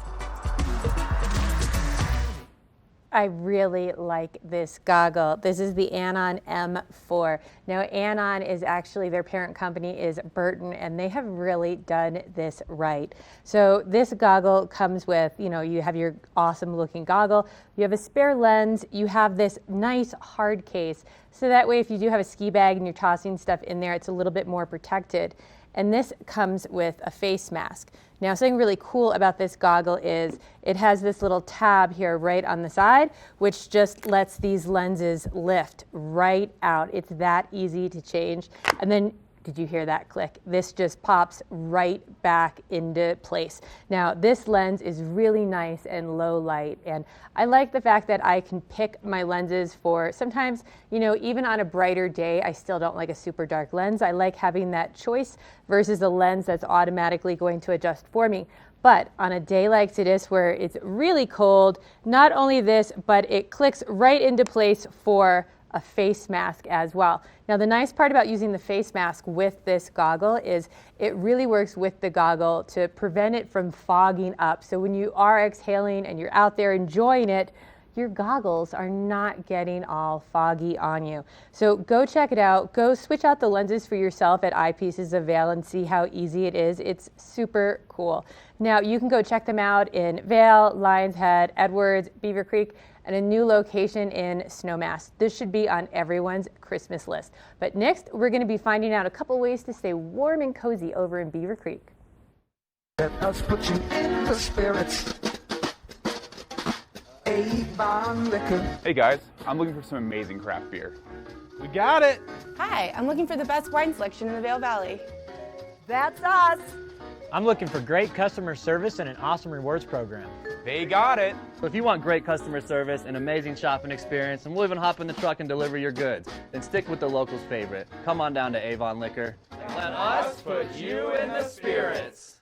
I really like this goggle. This is the Anon M4. Now, Anon is actually, their parent company is Burton, and they have really done this right. So this goggle comes with, you have your awesome looking goggle, you have a spare lens, you have this nice hard case. So that way, if you do have a ski bag and you're tossing stuff in there, it's a little bit more protected. And this comes with a face mask. Now, something really cool about this goggle is it has this little tab here right on the side, which just lets these lenses lift right out. It's that easy to change. And then, did you hear that click? This just pops right back into place. Now, this lens is really nice and low light, and I like the fact that I can pick my lenses for sometimes, even on a brighter day, I still don't like a super dark lens. I like having that choice versus a lens that's automatically going to adjust for me. But on a day like this where it's really cold, not only this, but it clicks right into place for a face mask as well. Now, the nice part about using the face mask with this goggle is it really works with the goggle to prevent it from fogging up. So when you are exhaling and you're out there enjoying it, your goggles are not getting all foggy on you. So go check it out. Go switch out the lenses for yourself at Eyepieces of Vail and see how easy it is. It's super cool. Now, you can go check them out in Vail, Lions Head, Edwards, Beaver Creek, and a new location in Snowmass. This should be on everyone's Christmas list. But next, we're going to be finding out a couple ways to stay warm and cozy over in Beaver Creek. Let us put you in the spirits. Avon Liquor. Hey guys, I'm looking for some amazing craft beer. We got it. Hi, I'm looking for the best wine selection in the Vail Valley. That's us. I'm looking for great customer service and an awesome rewards program. They got it. So if you want great customer service, an amazing shopping experience, and we'll even hop in the truck and deliver your goods, then stick with the locals' favorite. Come on down to Avon Liquor. Let us put you in the spirits.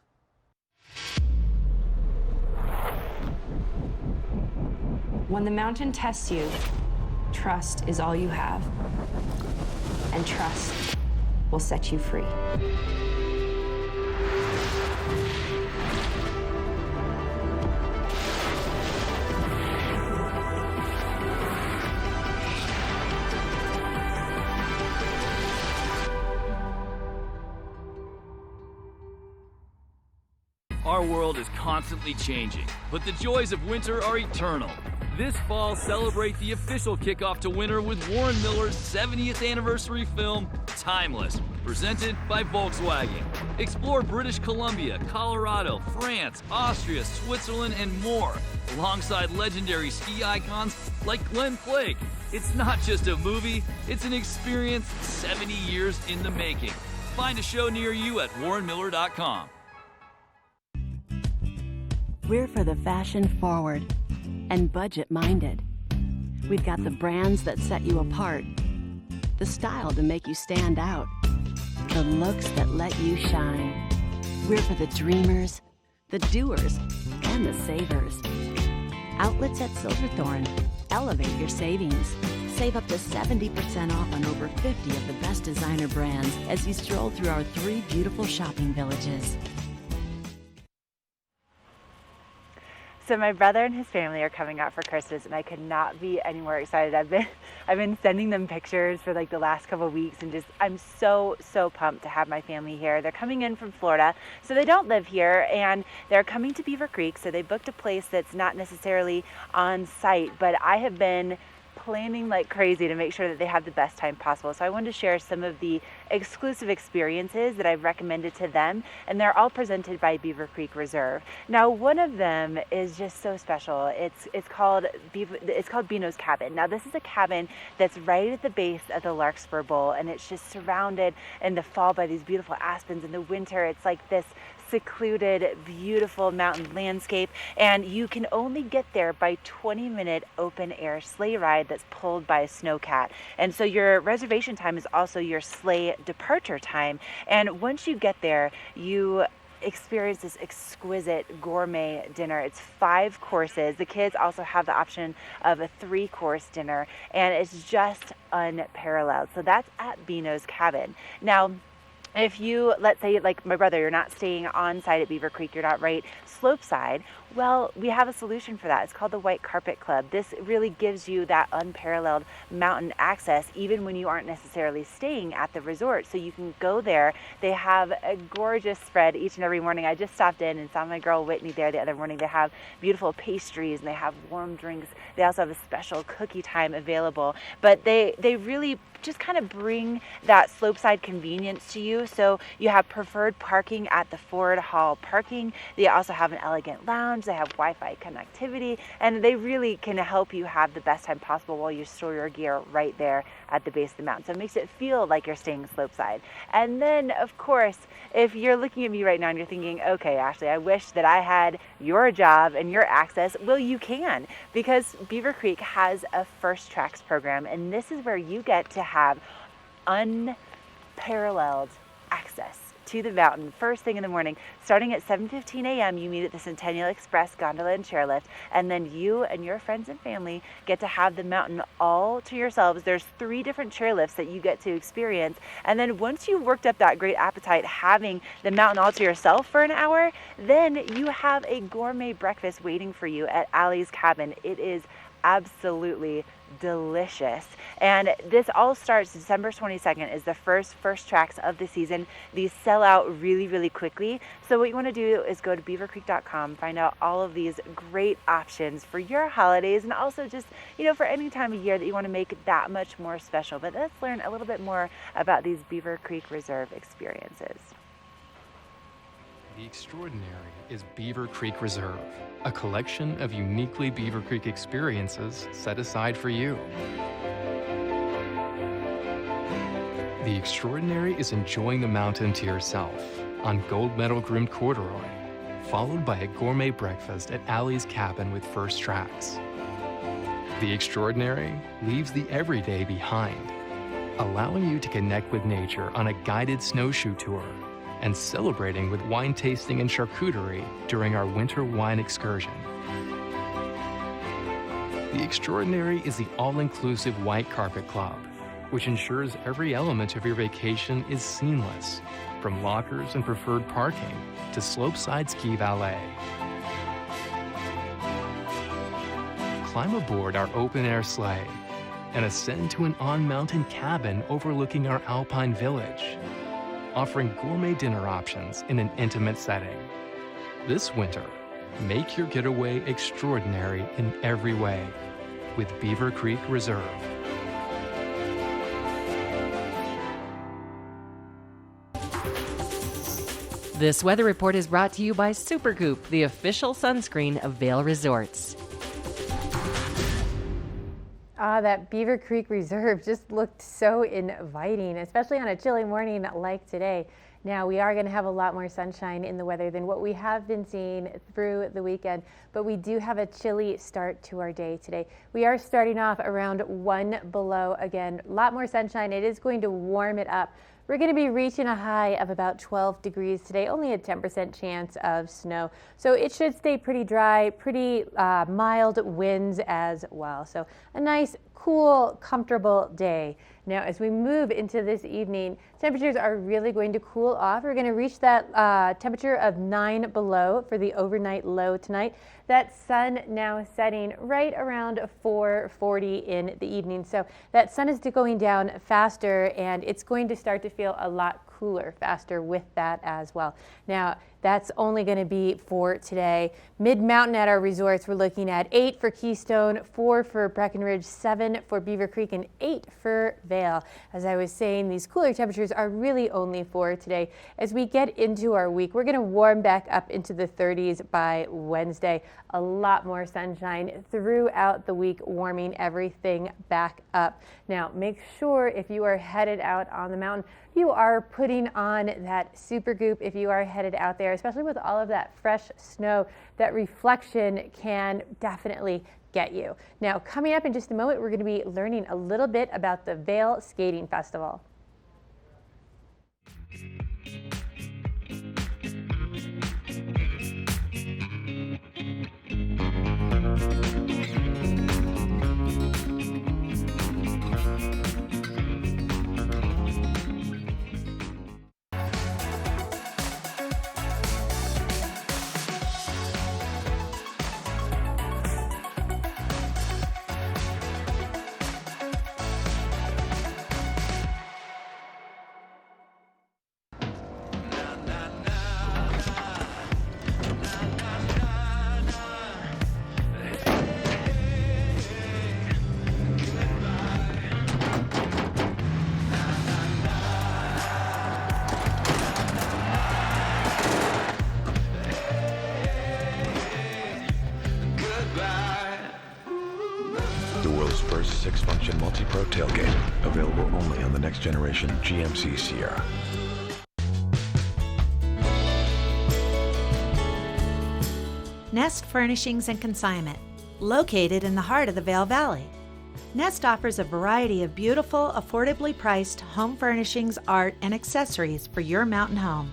When the mountain tests you, trust is all you have. And trust will set you free. Our world is constantly changing, but the joys of winter are eternal. This fall, celebrate the official kickoff to winter with Warren Miller's 70th anniversary film, Timeless, presented by Volkswagen. Explore British Columbia, Colorado, France, Austria, Switzerland, and more, alongside legendary ski icons like Glenn Flake. It's not just a movie, it's an experience 70 years in the making. Find a show near you at warrenmiller.com. We're for the fashion forward and budget minded. We've got the brands that set you apart, the style to make you stand out, the looks that let you shine. We're for the dreamers, the doers, and the savers. Outlets at Silverthorne. Elevate your savings. Save up to 70% off on over 50 of the best designer brands as you stroll through our 3 beautiful shopping villages. So my brother and his family are coming out for Christmas, and I could not be any more excited. I've been sending them pictures for like the last couple of weeks, and I'm so pumped to have my family here. They're coming in from Florida, so they don't live here, and they're coming to Beaver Creek. So they booked a place that's not necessarily on site, but I have been planning like crazy to make sure that they have the best time possible. So I wanted to share some of the exclusive experiences that I've recommended to them, and they're all presented by Beaver Creek Reserve. Now, one of them is just so special. It's called Bino's Cabin. Now, this is a cabin that's right at the base of the Larkspur Bowl, and it's just surrounded in the fall by these beautiful aspens. In the winter, it's like this secluded, beautiful mountain landscape, and you can only get there by 20-minute open air sleigh ride that's pulled by a snowcat. And so your reservation time is also your sleigh departure time. And once you get there, you experience this exquisite gourmet dinner. It's 5 courses. The kids also have the option of a 3-course dinner, and it's just unparalleled. So that's at Beano's Cabin. Now, if you, let's say, like my brother, you're not staying on site at Beaver Creek, you're not right slope side, well, we have a solution for that. It's called the White Carpet Club. This really gives you that unparalleled mountain access even when you aren't necessarily staying at the resort. So you can go there. They have a gorgeous spread each and every morning. I just stopped in and saw my girl Whitney there the other morning. They have beautiful pastries and they have warm drinks. They also have a special cookie time available. But they really just kind of bring that slopeside convenience to you. So you have preferred parking at the Ford Hall parking. They also have an elegant lounge. They have Wi-Fi connectivity, and they really can help you have the best time possible while you store your gear right there at the base of the mountain. So it makes it feel like you're staying slopeside. And then, of course, if you're looking at me right now and you're thinking, okay, Ashley, I wish that I had your job and your access. Well, you can, because Beaver Creek has a First Tracks program, and this is where you get to have unparalleled access to the mountain first thing in the morning. Starting at 7:15 a.m. you meet at the Centennial Express gondola and chairlift, and then you and your friends and family get to have the mountain all to yourselves. There's 3 different chairlifts that you get to experience, and then once you've worked up that great appetite having the mountain all to yourself for an hour, then you have a gourmet breakfast waiting for you at Allie's Cabin. It is absolutely delicious. And this all starts December 22nd is the first tracks of the season. These sell out really, really quickly. So what you want to do is go to beavercreek.com, find out all of these great options for your holidays, and also just, for any time of year that you want to make it that much more special. But let's learn a little bit more about these Beaver Creek Reserve experiences. The extraordinary is Beaver Creek Reserve, a collection of uniquely Beaver Creek experiences set aside for you. The extraordinary is enjoying the mountain to yourself on gold medal groomed corduroy, followed by a gourmet breakfast at Allie's Cabin with First Tracks. The extraordinary leaves the everyday behind, allowing you to connect with nature on a guided snowshoe tour and celebrating with wine tasting and charcuterie during our winter wine excursion. The extraordinary is the all-inclusive White Carpet Club, which ensures every element of your vacation is seamless, from lockers and preferred parking to slopeside ski valet. Climb aboard our open-air sleigh and ascend to an on-mountain cabin overlooking our alpine village, offering gourmet dinner options in an intimate setting. This winter, make your getaway extraordinary in every way with Beaver Creek Reserve. This weather report is brought to you by Supergoop, the official sunscreen of Vail Resorts. That Beaver Creek Reserve just looked so inviting, especially on a chilly morning like today. Now, we are going to have a lot more sunshine in the weather than what we have been seeing through the weekend, but we do have a chilly start to our day today. We are starting off around 1 below. Again, a lot more sunshine. It is going to warm it up. We're going to be reaching a high of about 12 degrees today, only a 10% chance of snow. So it should stay pretty dry, pretty mild winds as well. So a nice, cool, comfortable day. Now, as we move into this evening, temperatures are really going to cool off. We're going to reach that temperature of 9 below for the overnight low tonight. That sun now setting right around 4:40 in the evening. So that sun is going down faster, and it's going to start to feel a lot cooler faster with that as well. Now, that's only going to be for today. Mid-mountain at our resorts, we're looking at 8 for Keystone, 4 for Breckenridge, 7 for Beaver Creek, and 8 for Vail. As I was saying, these cooler temperatures are really only for today. As we get into our week, we're going to warm back up into the 30s by Wednesday. A lot more sunshine throughout the week, warming everything back up. Now, make sure if you are headed out on the mountain, you are putting putting on that super goop if you are headed out there, especially with all of that fresh snow. That reflection can definitely get you. Now, coming up in just a moment, we're going to be learning a little bit about the Vail Skating Festival. The world's first 6-function multi-pro tailgate, available only on the next generation GMC Sierra. Nest Furnishings and Consignment, located in the heart of the Vail Valley. Nest offers a variety of beautiful, affordably priced home furnishings, art, and accessories for your mountain home.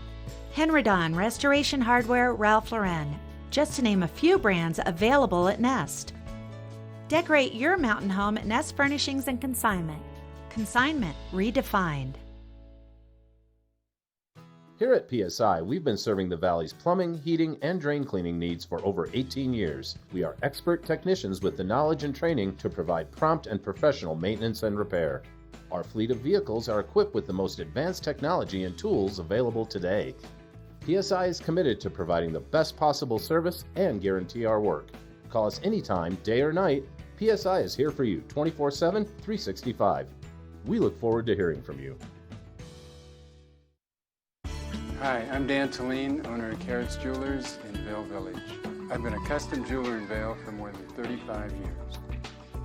Henredon Restoration Hardware, Ralph Lauren, just to name a few brands available at Nest. Decorate your mountain home at Nest Furnishings and Consignment. Consignment redefined. Here at PSI, we've been serving the Valley's plumbing, heating, and drain cleaning needs for over 18 years. We are expert technicians with the knowledge and training to provide prompt and professional maintenance and repair. Our fleet of vehicles are equipped with the most advanced technology and tools available today. PSI is committed to providing the best possible service and guarantee our work. Call us anytime, day or night. PSI is here for you 24/7, 365. We look forward to hearing from you. Hi, I'm Dan Talene, owner of Carrots Jewelers in Vail Village. I've been a custom jeweler in Vail for more than 35 years.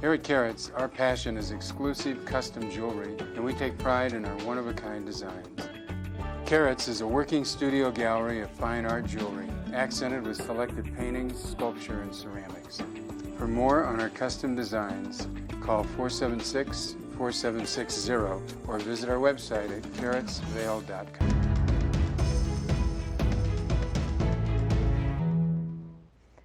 Here at Carrots, our passion is exclusive custom jewelry, and we take pride in our one-of-a-kind designs. Carrots is a working studio gallery of fine art jewelry, accented with selected paintings, sculpture, and ceramics. For more on our custom designs, call 476-4760 or visit our website at carrotsvail.com.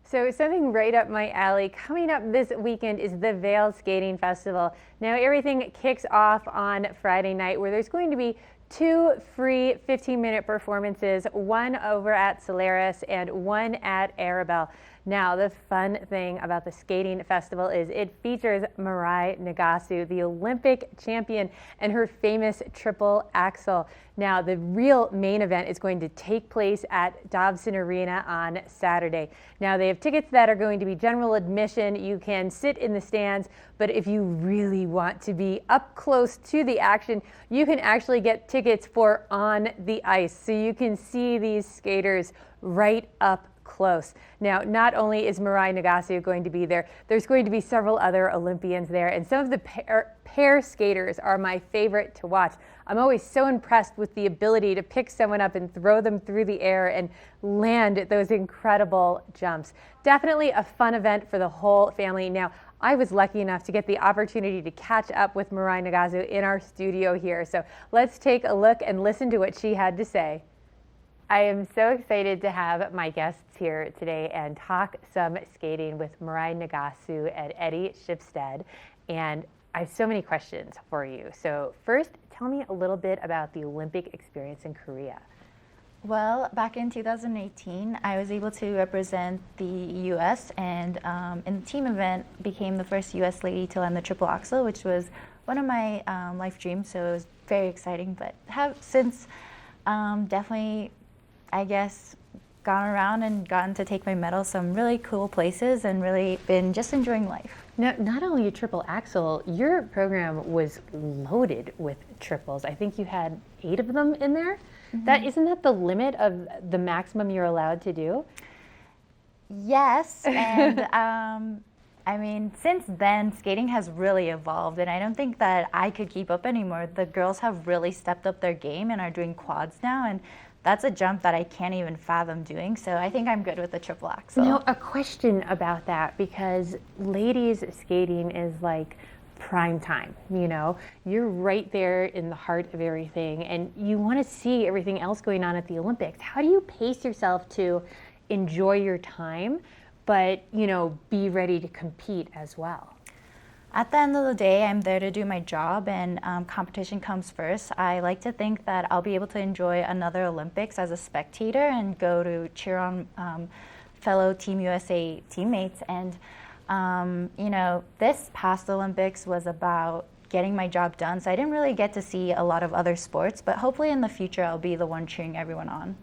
So something right up my alley coming up this weekend is the Vail Skating Festival. Now everything kicks off on Friday night, where there's going to be 2 free 15-minute performances, one over at Solaris and one at Arabelle. Now, the fun thing about the skating festival is it features Mirai Nagasu, the Olympic champion, and her famous triple axel. Now, the real main event is going to take place at Dobson Arena on Saturday. Now, they have tickets that are going to be general admission. You can sit in the stands, but if you really want to be up close to the action, you can actually get tickets for on the ice. So you can see these skaters right up close. Now, not only is Mirai Nagasu going to be there, there's going to be several other Olympians there, and some of the pair skaters are my favorite to watch. I'm always so impressed with the ability to pick someone up and throw them through the air and land those incredible jumps. Definitely a fun event for the whole family. Now, I was lucky enough to get the opportunity to catch up with Mirai Nagasu in our studio here, so let's take a look and listen to what she had to say. I am so excited to have my guests here today and talk some skating with Mirai Nagasu and Eddie Shipstead. And I have so many questions for you. So first, tell me a little bit about the Olympic experience in Korea. Well, back in 2018, I was able to represent the U.S. and in the team event became the first U.S. lady to land the triple axel, which was one of my life dreams. So it was very exciting. But have since definitely, I guess, gone around and gotten to take my medal some really cool places and really been just enjoying life. Now, not only a triple axel, your program was loaded with triples. I think you had 8 of them in there. Mm-hmm. Isn't that the limit of the maximum you're allowed to do? Yes, and I mean, since then, skating has really evolved, and I don't think that I could keep up anymore. The girls have really stepped up their game and are doing quads now, and that's a jump that I can't even fathom doing, so I think I'm good with the triple axel. Now, a question about that, because ladies skating is like prime time, you know? You're right there in the heart of everything, and you want to see everything else going on at the Olympics. How do you pace yourself to enjoy your time, but, you know, be ready to compete as well? At the end of the day, I'm there to do my job, and competition comes first. I like to think that I'll be able to enjoy another Olympics as a spectator and go to cheer on fellow Team USA teammates. And, you know, this past Olympics was about getting my job done, so I didn't really get to see a lot of other sports, but hopefully in the future I'll be the one cheering everyone on.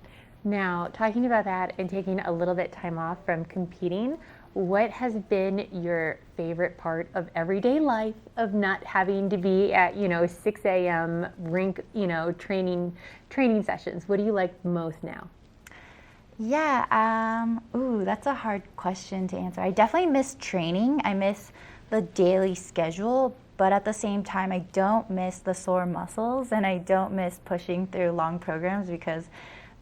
Now, talking about that and taking a little bit time off from competing, what has been your favorite part of everyday life of not having to be at, you know, 6 a.m. rink, you know, training sessions? What do you like most now? Yeah, that's a hard question to answer. I definitely miss training. I miss the daily schedule, but at the same time, I don't miss the sore muscles, and I don't miss pushing through long programs because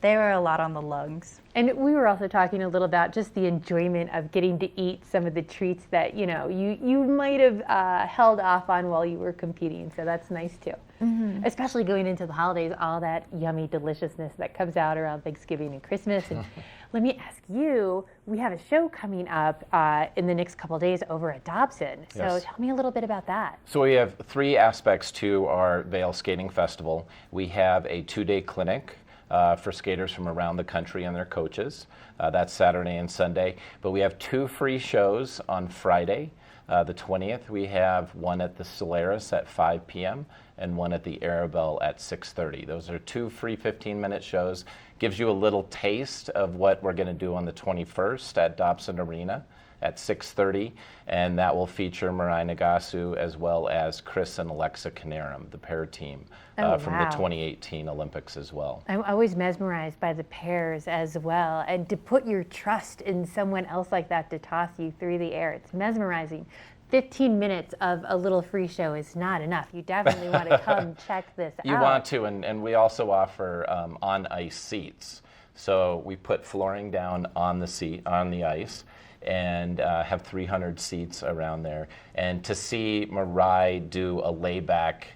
they were a lot on the lungs. And we were also talking a little about just the enjoyment of getting to eat some of the treats that, you know, you might have held off on while you were competing. So that's nice too. Mm-hmm. Especially going into the holidays, all that yummy deliciousness that comes out around Thanksgiving and Christmas. And let me ask you, we have a show coming up in the next couple of days over at Dobson. So Yes. tell me a little bit about that. So we have 3 aspects to our Vail Skating Festival. We have a 2-day clinic for skaters from around the country and their coaches. That's Saturday and Sunday. But we have 2 free shows on Friday, the 20th. We have one at the Solaris at 5 p.m. and one at the Arabelle at 6:30. Those are 2 free 15-minute shows. Gives you a little taste of what we're going to do on the 21st at Dobson Arena at 6:30, and that will feature Mirai Nagasu as well as Chris and Alexa Canarum, the pair team from the 2018 Olympics as well. I'm always mesmerized by the pairs as well, and to put your trust in someone else like that to toss you through the air, it's mesmerizing. 15 minutes of a little free show is not enough. You definitely want to come check this out. You want to, and we also offer on-ice seats. So we put flooring down on the ice, and have 300 seats around there. And to see Mirai do a layback,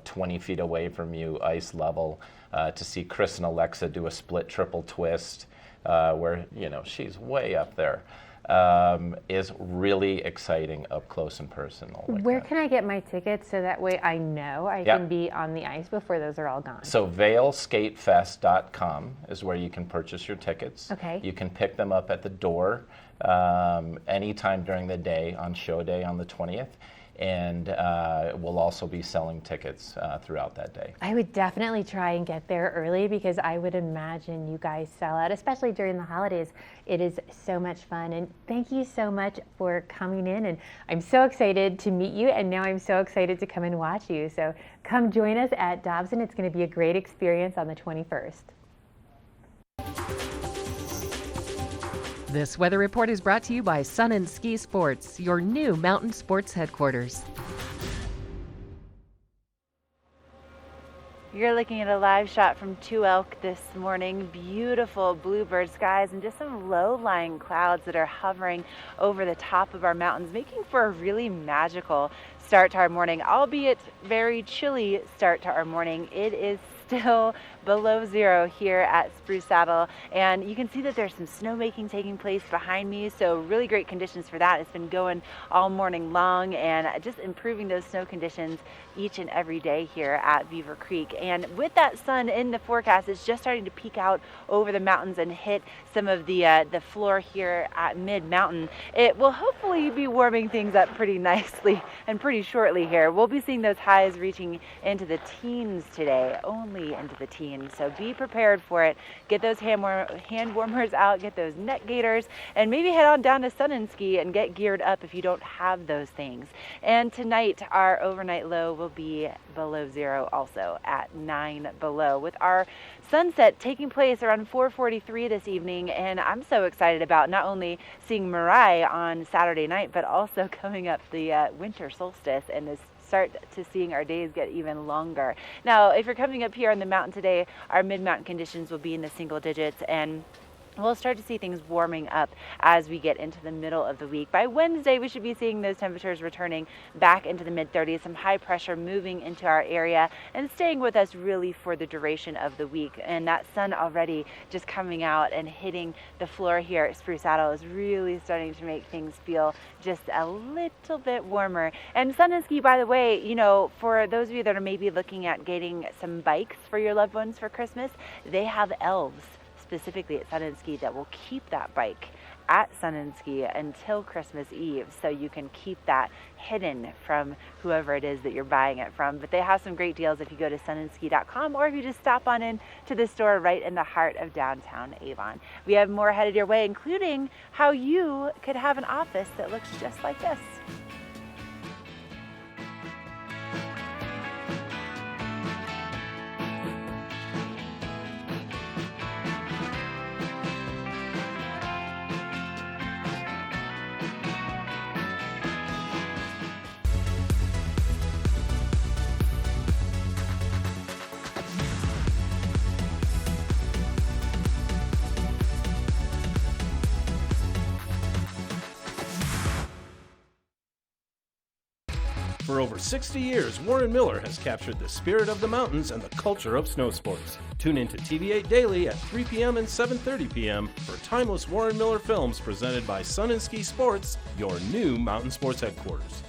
20 feet away from you, ice level, to see Chris and Alexa do a split triple twist, where, she's way up there, is really exciting up close and personal. Where can I get my tickets so that way I know I can be on the ice before those are all gone? So vailskatefest.com is where you can purchase your tickets. Okay. You can pick them up at the door anytime during the day on show day on the 20th. And we'll also be selling tickets throughout that day. I would definitely try and get there early because I would imagine you guys sell out, especially during the holidays. It is so much fun, and thank you so much for coming in, and I'm so excited to meet you, and now I'm so excited to come and watch you. So come join us at Dobson. It's going to be a great experience on the 21st. This weather report is brought to you by Sun and Ski Sports, your new mountain sports headquarters. You're looking at a live shot from Two Elk this morning. Beautiful bluebird skies and just some low-lying clouds that are hovering over the top of our mountains, making for a really magical start to our morning, albeit very chilly start to our morning. It is still below zero here at Spruce Saddle, and you can see that there's some snowmaking taking place behind me, so really great conditions for that. It's been going all morning long and just improving those snow conditions each and every day here at Beaver Creek. And with that sun in the forecast, it's just starting to peek out over the mountains and hit some of the floor here at mid-mountain. It will hopefully be warming things up pretty nicely and pretty shortly here. We'll be seeing those highs reaching into the teens today, only only into the teens. So be prepared for it. Get those hand warmers out, get those neck gaiters, and maybe head on down to Sun and Ski and get geared up if you don't have those things. And tonight, our overnight low will be below zero, also at 9 below, with our sunset taking place around 4:43 this evening. And I'm so excited about not only seeing Mirai on Saturday night, but also coming up the winter solstice and this start to seeing our days get even longer. Now, if you're coming up here on the mountain today, our mid-mountain conditions will be in the single digits, and we'll start to see things warming up as we get into the middle of the week. By Wednesday, we should be seeing those temperatures returning back into the mid-30s, some high pressure moving into our area and staying with us really for the duration of the week. And that sun already just coming out and hitting the floor here at Spruce Saddle is really starting to make things feel just a little bit warmer. And Sun and Ski, by the way, you know, for those of you that are maybe looking at getting some bikes for your loved ones for Christmas, they have elves specifically at Sun and Ski that will keep that bike at Sun and Ski until Christmas Eve, so you can keep that hidden from whoever it is that you're buying it from. But they have some great deals if you go to sunandski.com, or if you just stop on in to the store right in the heart of downtown Avon. We have more headed your way, including how you could have an office that looks just like this. For over 60 years, Warren Miller has captured the spirit of the mountains and the culture of snow sports. Tune in to TV8 Daily at 3 p.m. and 7:30 p.m. for timeless Warren Miller films presented by Sun and Ski Sports, your new mountain sports headquarters.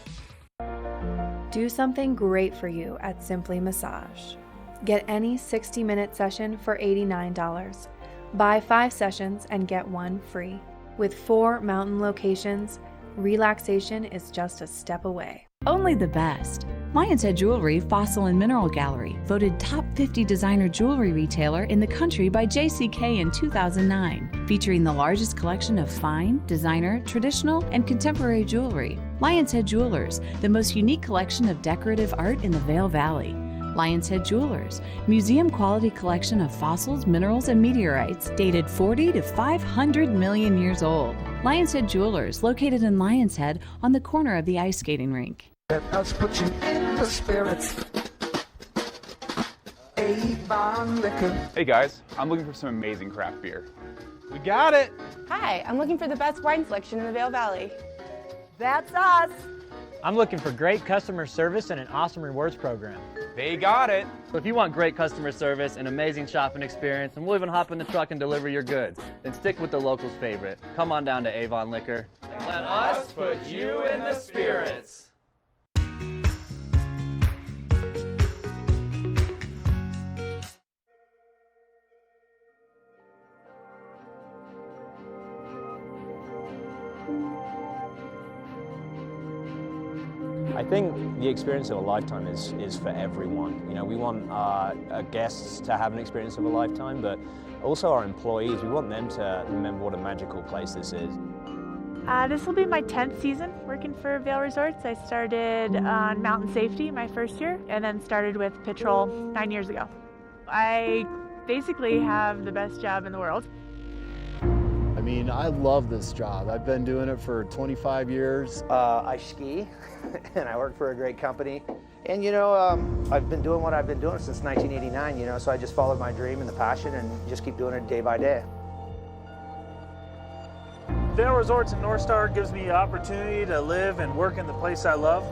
Do something great for you at Simply Massage. Get any 60-minute session for $89. Buy 5 sessions and get 1 free. With 4 mountain locations, relaxation is just a step away. Only the best. Lion's Head Jewelry Fossil and Mineral Gallery, voted top 50 designer jewelry retailer in the country by JCK in 2009, featuring the largest collection of fine, designer, traditional, and contemporary jewelry. Lion's Head Jewelers, the most unique collection of decorative art in the Vail Valley. Lion's Head Jewelers, museum-quality collection of fossils, minerals, and meteorites dated 40 to 500 million years old. Lion's Head Jewelers, located in Lion's Head on the corner of the ice skating rink. Let us put you in the spirits. Avon Liquor. Hey guys, I'm looking for some amazing craft beer. We got it! Hi, I'm looking for the best wine selection in the Vail Valley. That's us. I'm looking for great customer service and an awesome rewards program. They got it! So if you want great customer service, an amazing shopping experience, and we'll even hop in the truck and deliver your goods, then stick with the locals' favorite. Come on down to Avon Liquor. Let us put you in the spirits. I think the experience of a lifetime is for everyone. You know, we want our guests to have an experience of a lifetime, but also our employees, we want them to remember what a magical place this is. This will be my 10th season working for Vail Resorts. I started on mountain safety my first year, and then started with patrol 9 years ago. I basically have the best job in the world. I mean, I love this job. I've been doing it for 25 years. I ski, and I work for a great company. And you know, I've been doing what I've been doing since 1989, you know, so I just followed my dream and the passion and just keep doing it day by day. Vail Resorts in North Star gives me the opportunity to live and work in the place I love.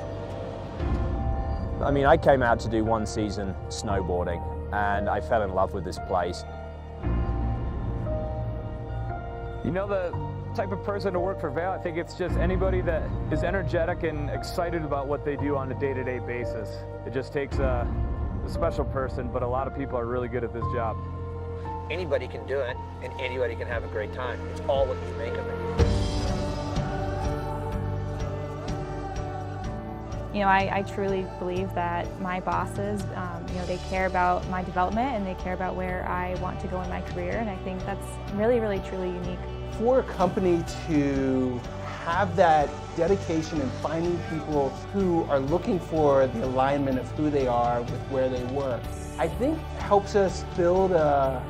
I mean, I came out to do 1 season snowboarding, and I fell in love with this place. You know, the type of person to work for Vail, I think it's just anybody that is energetic and excited about what they do on a day-to-day basis. It just takes a special person, but a lot of people are really good at this job. Anybody can do it, and anybody can have a great time. It's all what you make of it. You know, I truly believe that my bosses, you know, they care about my development and they care about where I want to go in my career, and I think that's really, really, truly unique. For a company to have that dedication in finding people who are looking for the alignment of who they are with where they work, I think helps us build a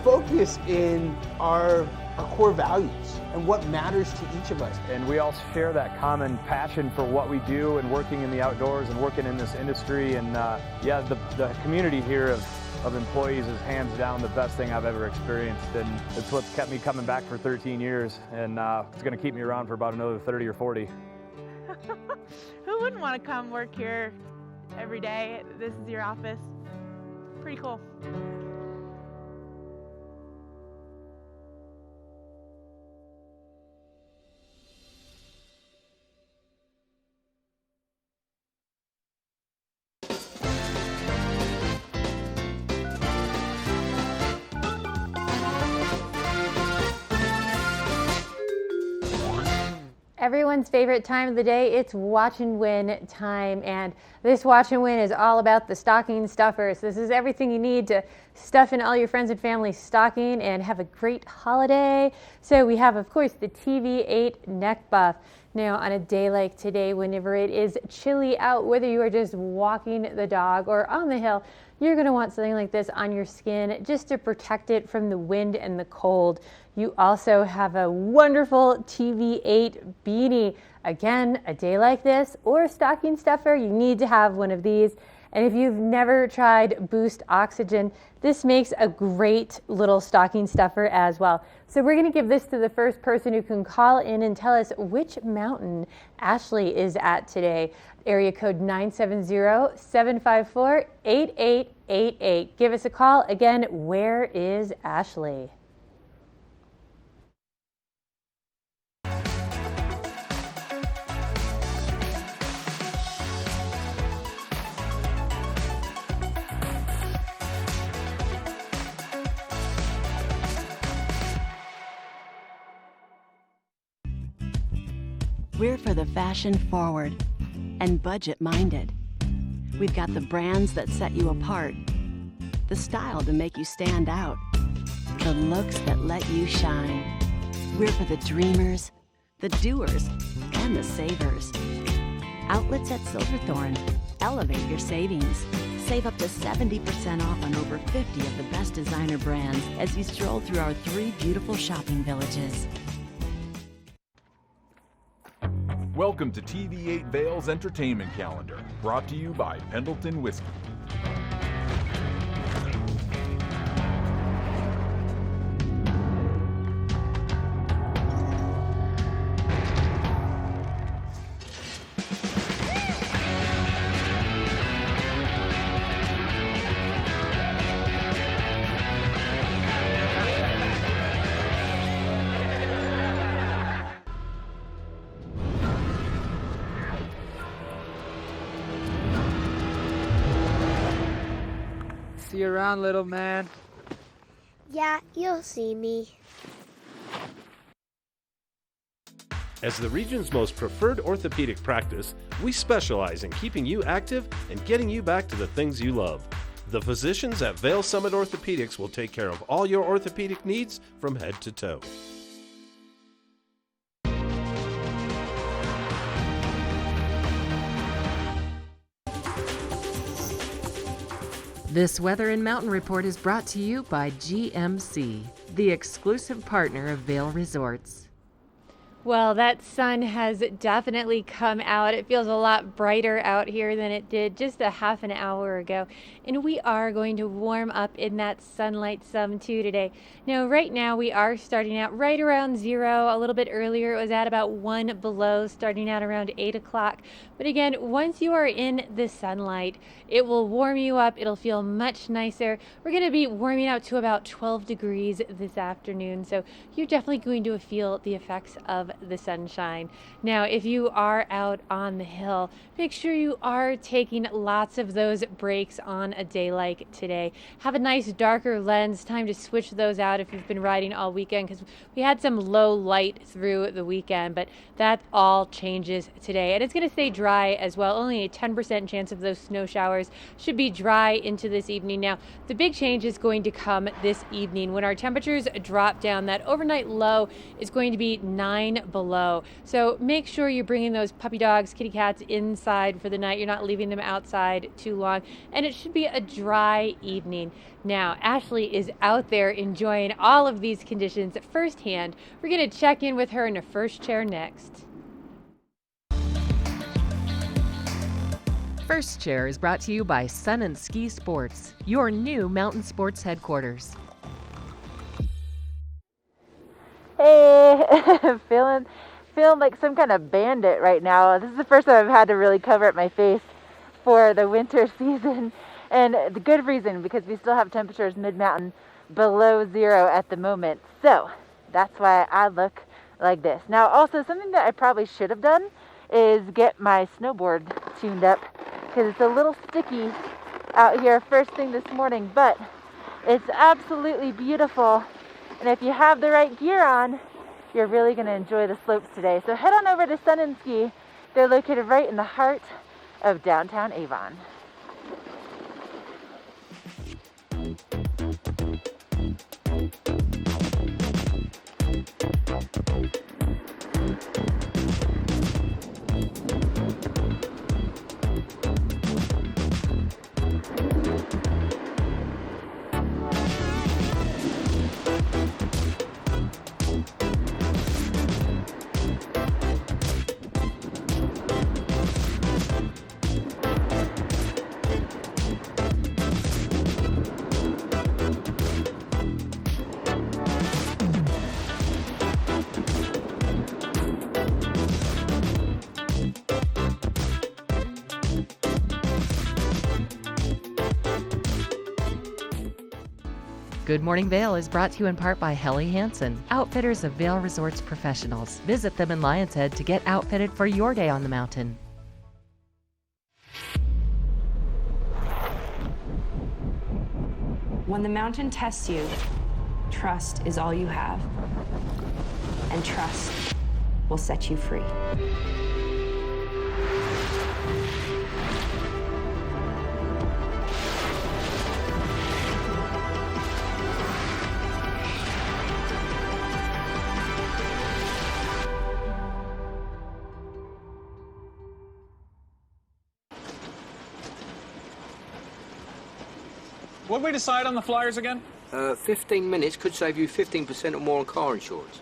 focus in our core values and what matters to each of us. And we all share that common passion for what we do and working in the outdoors and working in this industry. And yeah, the community here of employees is hands down the best thing I've ever experienced. And it's what's kept me coming back for 13 years. And it's going to keep me around for about another 30 or 40. Who wouldn't want to come work here every day? This is your office. Pretty cool. Everyone's favorite time of the day, it's watch and win time, and this watch and win is all about the stocking stuffers. This is everything you need to stuff in all your friends and family's stocking and have a great holiday. So we have, of course, the TV8 neck buff. Now, on a day like today, whenever it is chilly out, whether you are just walking the dog or on the hill, you're going to want something like this on your skin just to protect it from the wind and the cold. You also have a wonderful TV8 beanie. Again, a day like this or a stocking stuffer, you need to have one of these. And if you've never tried Boost Oxygen, this makes a great little stocking stuffer as well. So we're going to give this to the first person who can call in and tell us which mountain Ashley is at today. Area code 970-754-8888. Give us a call. Again, where is Ashley? We're for the fashion forward and budget minded. We've got the brands that set you apart, the style to make you stand out, the looks that let you shine. We're for the dreamers, the doers, and the savers. Outlets at Silverthorne. Elevate your savings. Save up to 70% off on over 50 of the best designer brands as you stroll through our 3 beautiful shopping villages. Welcome to TV8 Vail's entertainment calendar, brought to you by Pendleton Whiskey. See you around, little man. Yeah, you'll see me. As the region's most preferred orthopedic practice, we specialize in keeping you active and getting you back to the things you love. The physicians at Vail Summit Orthopedics will take care of all your orthopedic needs from head to toe. This Weather and Mountain Report is brought to you by GMC, the exclusive partner of Vail Resorts. Well, that sun has definitely come out. It feels a lot brighter out here than it did just a half an hour ago. And we are going to warm up in that sunlight some too today. Now, right now we are starting out right around 0. A little bit earlier it was at about 1 below, starting out around 8 o'clock. But again, once you are in the sunlight, it will warm you up. It'll feel much nicer. We're going to be warming out to about 12 degrees this afternoon. So you're definitely going to feel the effects of love the sunshine. Now, if you are out on the hill, make sure you are taking lots of those breaks on a day like today. Have a nice darker lens, time to switch those out if you've been riding all weekend, because we had some low light through the weekend, but that all changes today. And it's going to stay dry as well. Only a 10% chance of those snow showers. Should be dry into this evening. Now, the big change is going to come this evening when our temperatures drop down. That overnight low is going to be 9 below. So make sure you're bringing those puppy dogs, kitty cats inside for the night. You're not leaving them outside too long. And it should be a dry evening. Now, Ashley is out there enjoying all of these conditions firsthand. We're going to check in with her in a first chair next. First Chair is brought to you by Sun and Ski Sports, your new mountain sports headquarters. Hey, feeling like some kind of bandit right now. This is the first time I've had to really cover up my face for the winter season, and the good reason, because we still have temperatures mid-mountain below zero at the moment. So that's why I look like this. Now, also something that I probably should have done is get my snowboard tuned up, because it's a little sticky out here first thing this morning, but it's absolutely beautiful. And if you have the right gear on, you're really going to enjoy the slopes today. So head on over to Sun and Ski. They're located right in the heart of downtown Avon. Good Morning Vail is brought to you in part by Helly Hansen, outfitters of Vail Resorts professionals. Visit them in Lion's Head to get outfitted for your day on the mountain. When the mountain tests you, trust is all you have. And trust will set you free. What did we decide on the flyers again? 15 minutes could save you 15% or more on car insurance.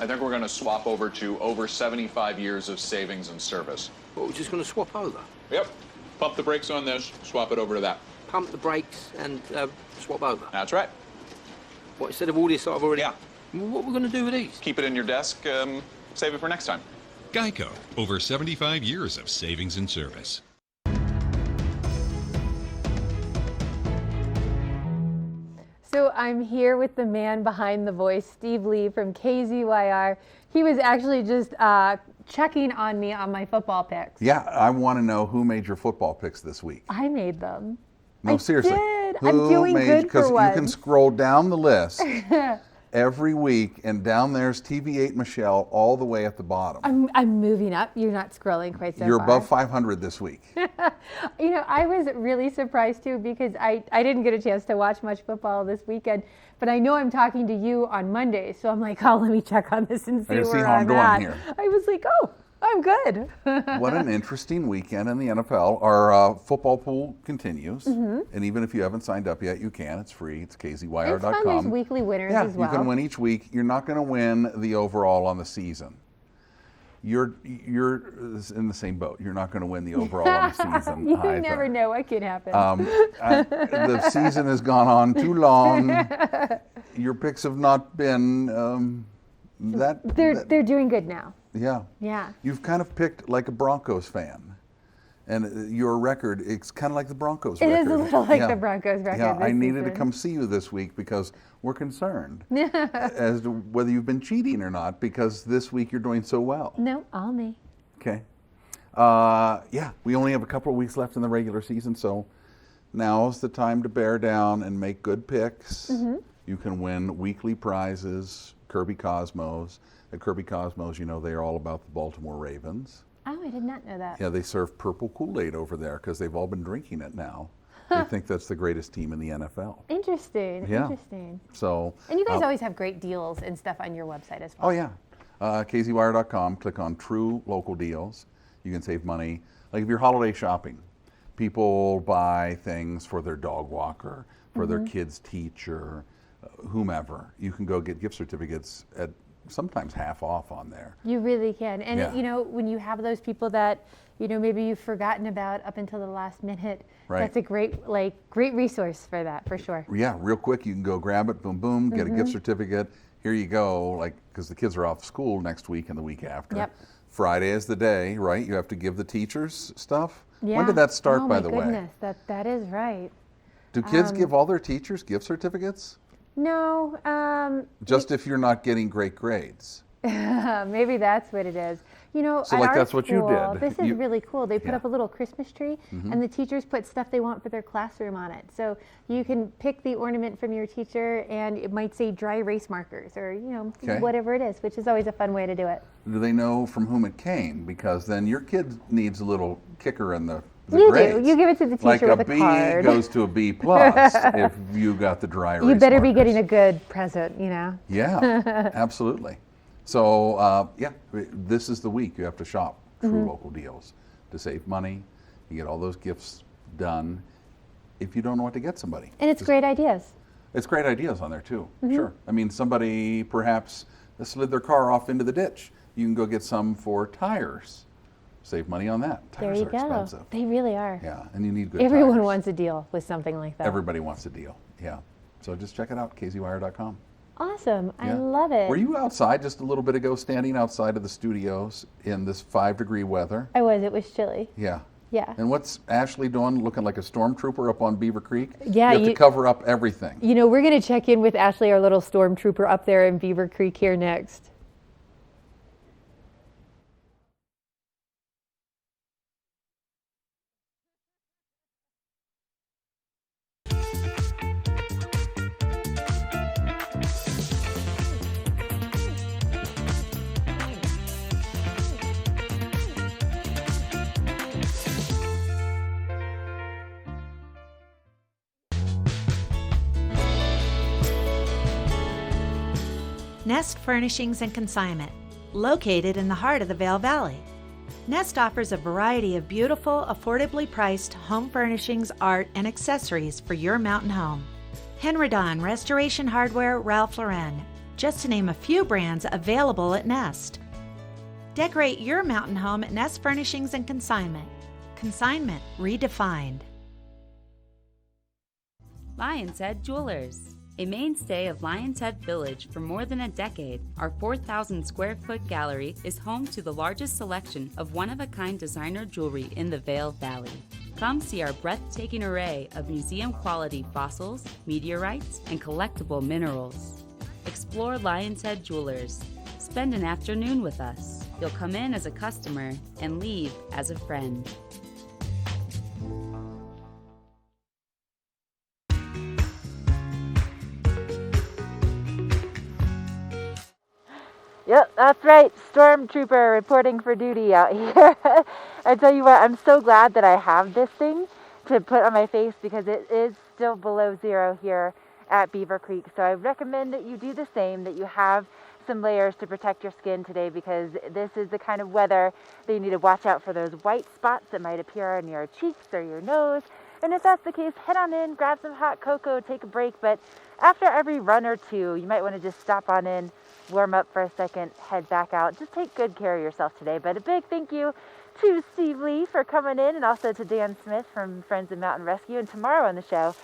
I think we're going to swap over to over 75 years of savings and service. What, we're just going to swap over? Yep. Pump the brakes on this, swap it over to that. Pump the brakes and swap over? That's right. What, instead of all this I've already... Yeah. What are we going to do with these? Keep it in your desk, save it for next time. Geico, over 75 years of savings and service. So I'm here with the man behind the voice, Steve Lee from KZYR. He was actually just checking on me on my football picks. Yeah, I want to know who made your football picks this week. I made them. No, seriously. Did. I'm doing good for once. Because you can scroll down the list every week, and down there's TV8 Michelle all the way at the bottom. I'm moving up. You're not scrolling quite so far. You're above 500 this week. You know, I was really surprised too, because I didn't get a chance to watch much football this weekend, but I know I'm talking to you on Monday, so I'm like, oh, let me check on this and see where I'm at. Here. I was like, oh, I'm good. What an interesting weekend in the NFL. Our football pool continues, and even if you haven't signed up yet, you can. It's free. It's KZYR.com. It's fun. There's weekly winners as well. You can win each week. You're not going to win the overall on the season. You're in the same boat. You're not going to win the overall on the season. You never know what could happen. The season has gone on too long. Your picks have not been They're doing good now. Yeah. Yeah. You've kind of picked like a Broncos fan. And your record, it's kind of like the Broncos It record. is a little like the Broncos record Yeah, this I needed to season. come see you this week because we're concerned as to whether you've been cheating or not, because this week you're doing so well. No, all me. Okay. Yeah, we only have a couple of weeks left in the regular season, so now's the time to bear down and make good picks. Mm-hmm. You can win weekly prizes, Kirby Cosmos. At Kirby Cosmos, you know, they are all about the Baltimore Ravens. Oh, I did not know that. Yeah, they serve purple Kool-Aid over there because they've all been drinking it now. They think that's the greatest team in the NFL. Interesting. Yeah. Interesting. So. And you guys always have great deals and stuff on your website as well. Oh yeah, kzwire.com. Click on True Local Deals. You can save money. Like if you're holiday shopping, people buy things for their dog walker, for their kid's teacher, whomever. You can go get gift certificates at sometimes half off on there. You really can. And Yeah. you know, when you have those people that, you know, maybe you've forgotten about up until the last minute, Right. that's a great resource for that, for sure. Yeah, real quick, you can go grab it, boom, boom, get a gift Mhm. certificate. Here you go, like, because the kids are off school next week and the week after. Yep. Friday is the day, right? You have to give the teachers stuff. Yeah. When did that start, oh, by my the way? goodness, that is right. Do kids give all their teachers gift certificates? No, Just if you're not getting great grades. maybe that's what it is. You know, So, at like, our that's what you school, did. This is You- really cool. They put Yeah. up a little Christmas tree, Mhm. and the teachers put stuff they want for their classroom on it. So you can pick the ornament from your teacher, and it might say dry erase markers, or you know, Okay. whatever it is, which is always a fun way to do it. Do they know from whom it came? Because then your kid needs a little kicker in the You grades. do. You give it to the teacher like with a B card. goes to a B plus if you got the dry erase You better be markers. getting a good present, you know. Yeah, absolutely. So yeah, this is the week you have to shop True Mhm. Local Deals to save money. You get all those gifts done. If you don't know what to get somebody, And it's just- great ideas. It's great ideas on there too. Mhm. Sure. I mean, somebody perhaps slid their car off into the ditch. You can go get some for tires. Save money on that. There Tires you are go. expensive. They really are. Yeah, and you need good Everyone tires. wants a deal with something like that. Everybody wants a deal. Yeah. So just check it out, kzwire.com. Awesome. I Yeah. love it. Were you outside just a little bit ago, standing outside of the studios in this 5-degree weather? I was. It was chilly. Yeah. Yeah. And what's Ashley doing, looking like a stormtrooper up on Beaver Creek? Yeah, You have to cover up everything. You know, we're going to check in with Ashley, our little stormtrooper up there in Beaver Creek here next. Nest Furnishings and Consignment, located in the heart of the Vail Valley. Nest offers a variety of beautiful, affordably priced home furnishings, art, and accessories for your mountain home. Henredon, Restoration Hardware, Ralph Lauren, just to name a few brands available at Nest. Decorate your mountain home at Nest Furnishings and Consignment. Consignment redefined. Lion's Head Jewelers. A mainstay of Lion's Head Village for more than a decade, our 4,000 square foot gallery is home to the largest selection of one-of-a-kind designer jewelry in the Vail Valley. Come see our breathtaking array of museum-quality fossils, meteorites, and collectible minerals. Explore Lion's Head Jewelers. Spend an afternoon with us. You'll come in as a customer and leave as a friend. Yep, that's right. Stormtrooper reporting for duty out here. I tell you what, I'm so glad that I have this thing to put on my face because it is still below zero here at Beaver Creek. So I recommend that you do the same, that you have some layers to protect your skin today because this is the kind of weather that you need to watch out for those white spots that might appear on your cheeks or your nose. And if that's the case, head on in, grab some hot cocoa, take a break. But after every run or two, you might want to just stop on in, warm up for a second, head back out. Just take good care of yourself today. But a big thank you to Steve Lee for coming in and also to Dan Smith from Friends of Mountain Rescue. And tomorrow on the show,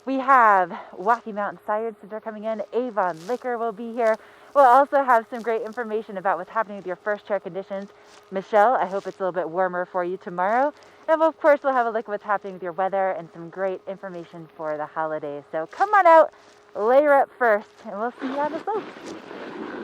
we have Walkie Mountain Science Center coming in. Avon Liquor will be here. We'll also have some great information about what's happening with your first chair conditions. Michelle, I hope it's a little bit warmer for you tomorrow. And of course, we'll have a look at what's happening with your weather and some great information for the holidays. So come on out, layer up first, and we'll see you on the slopes.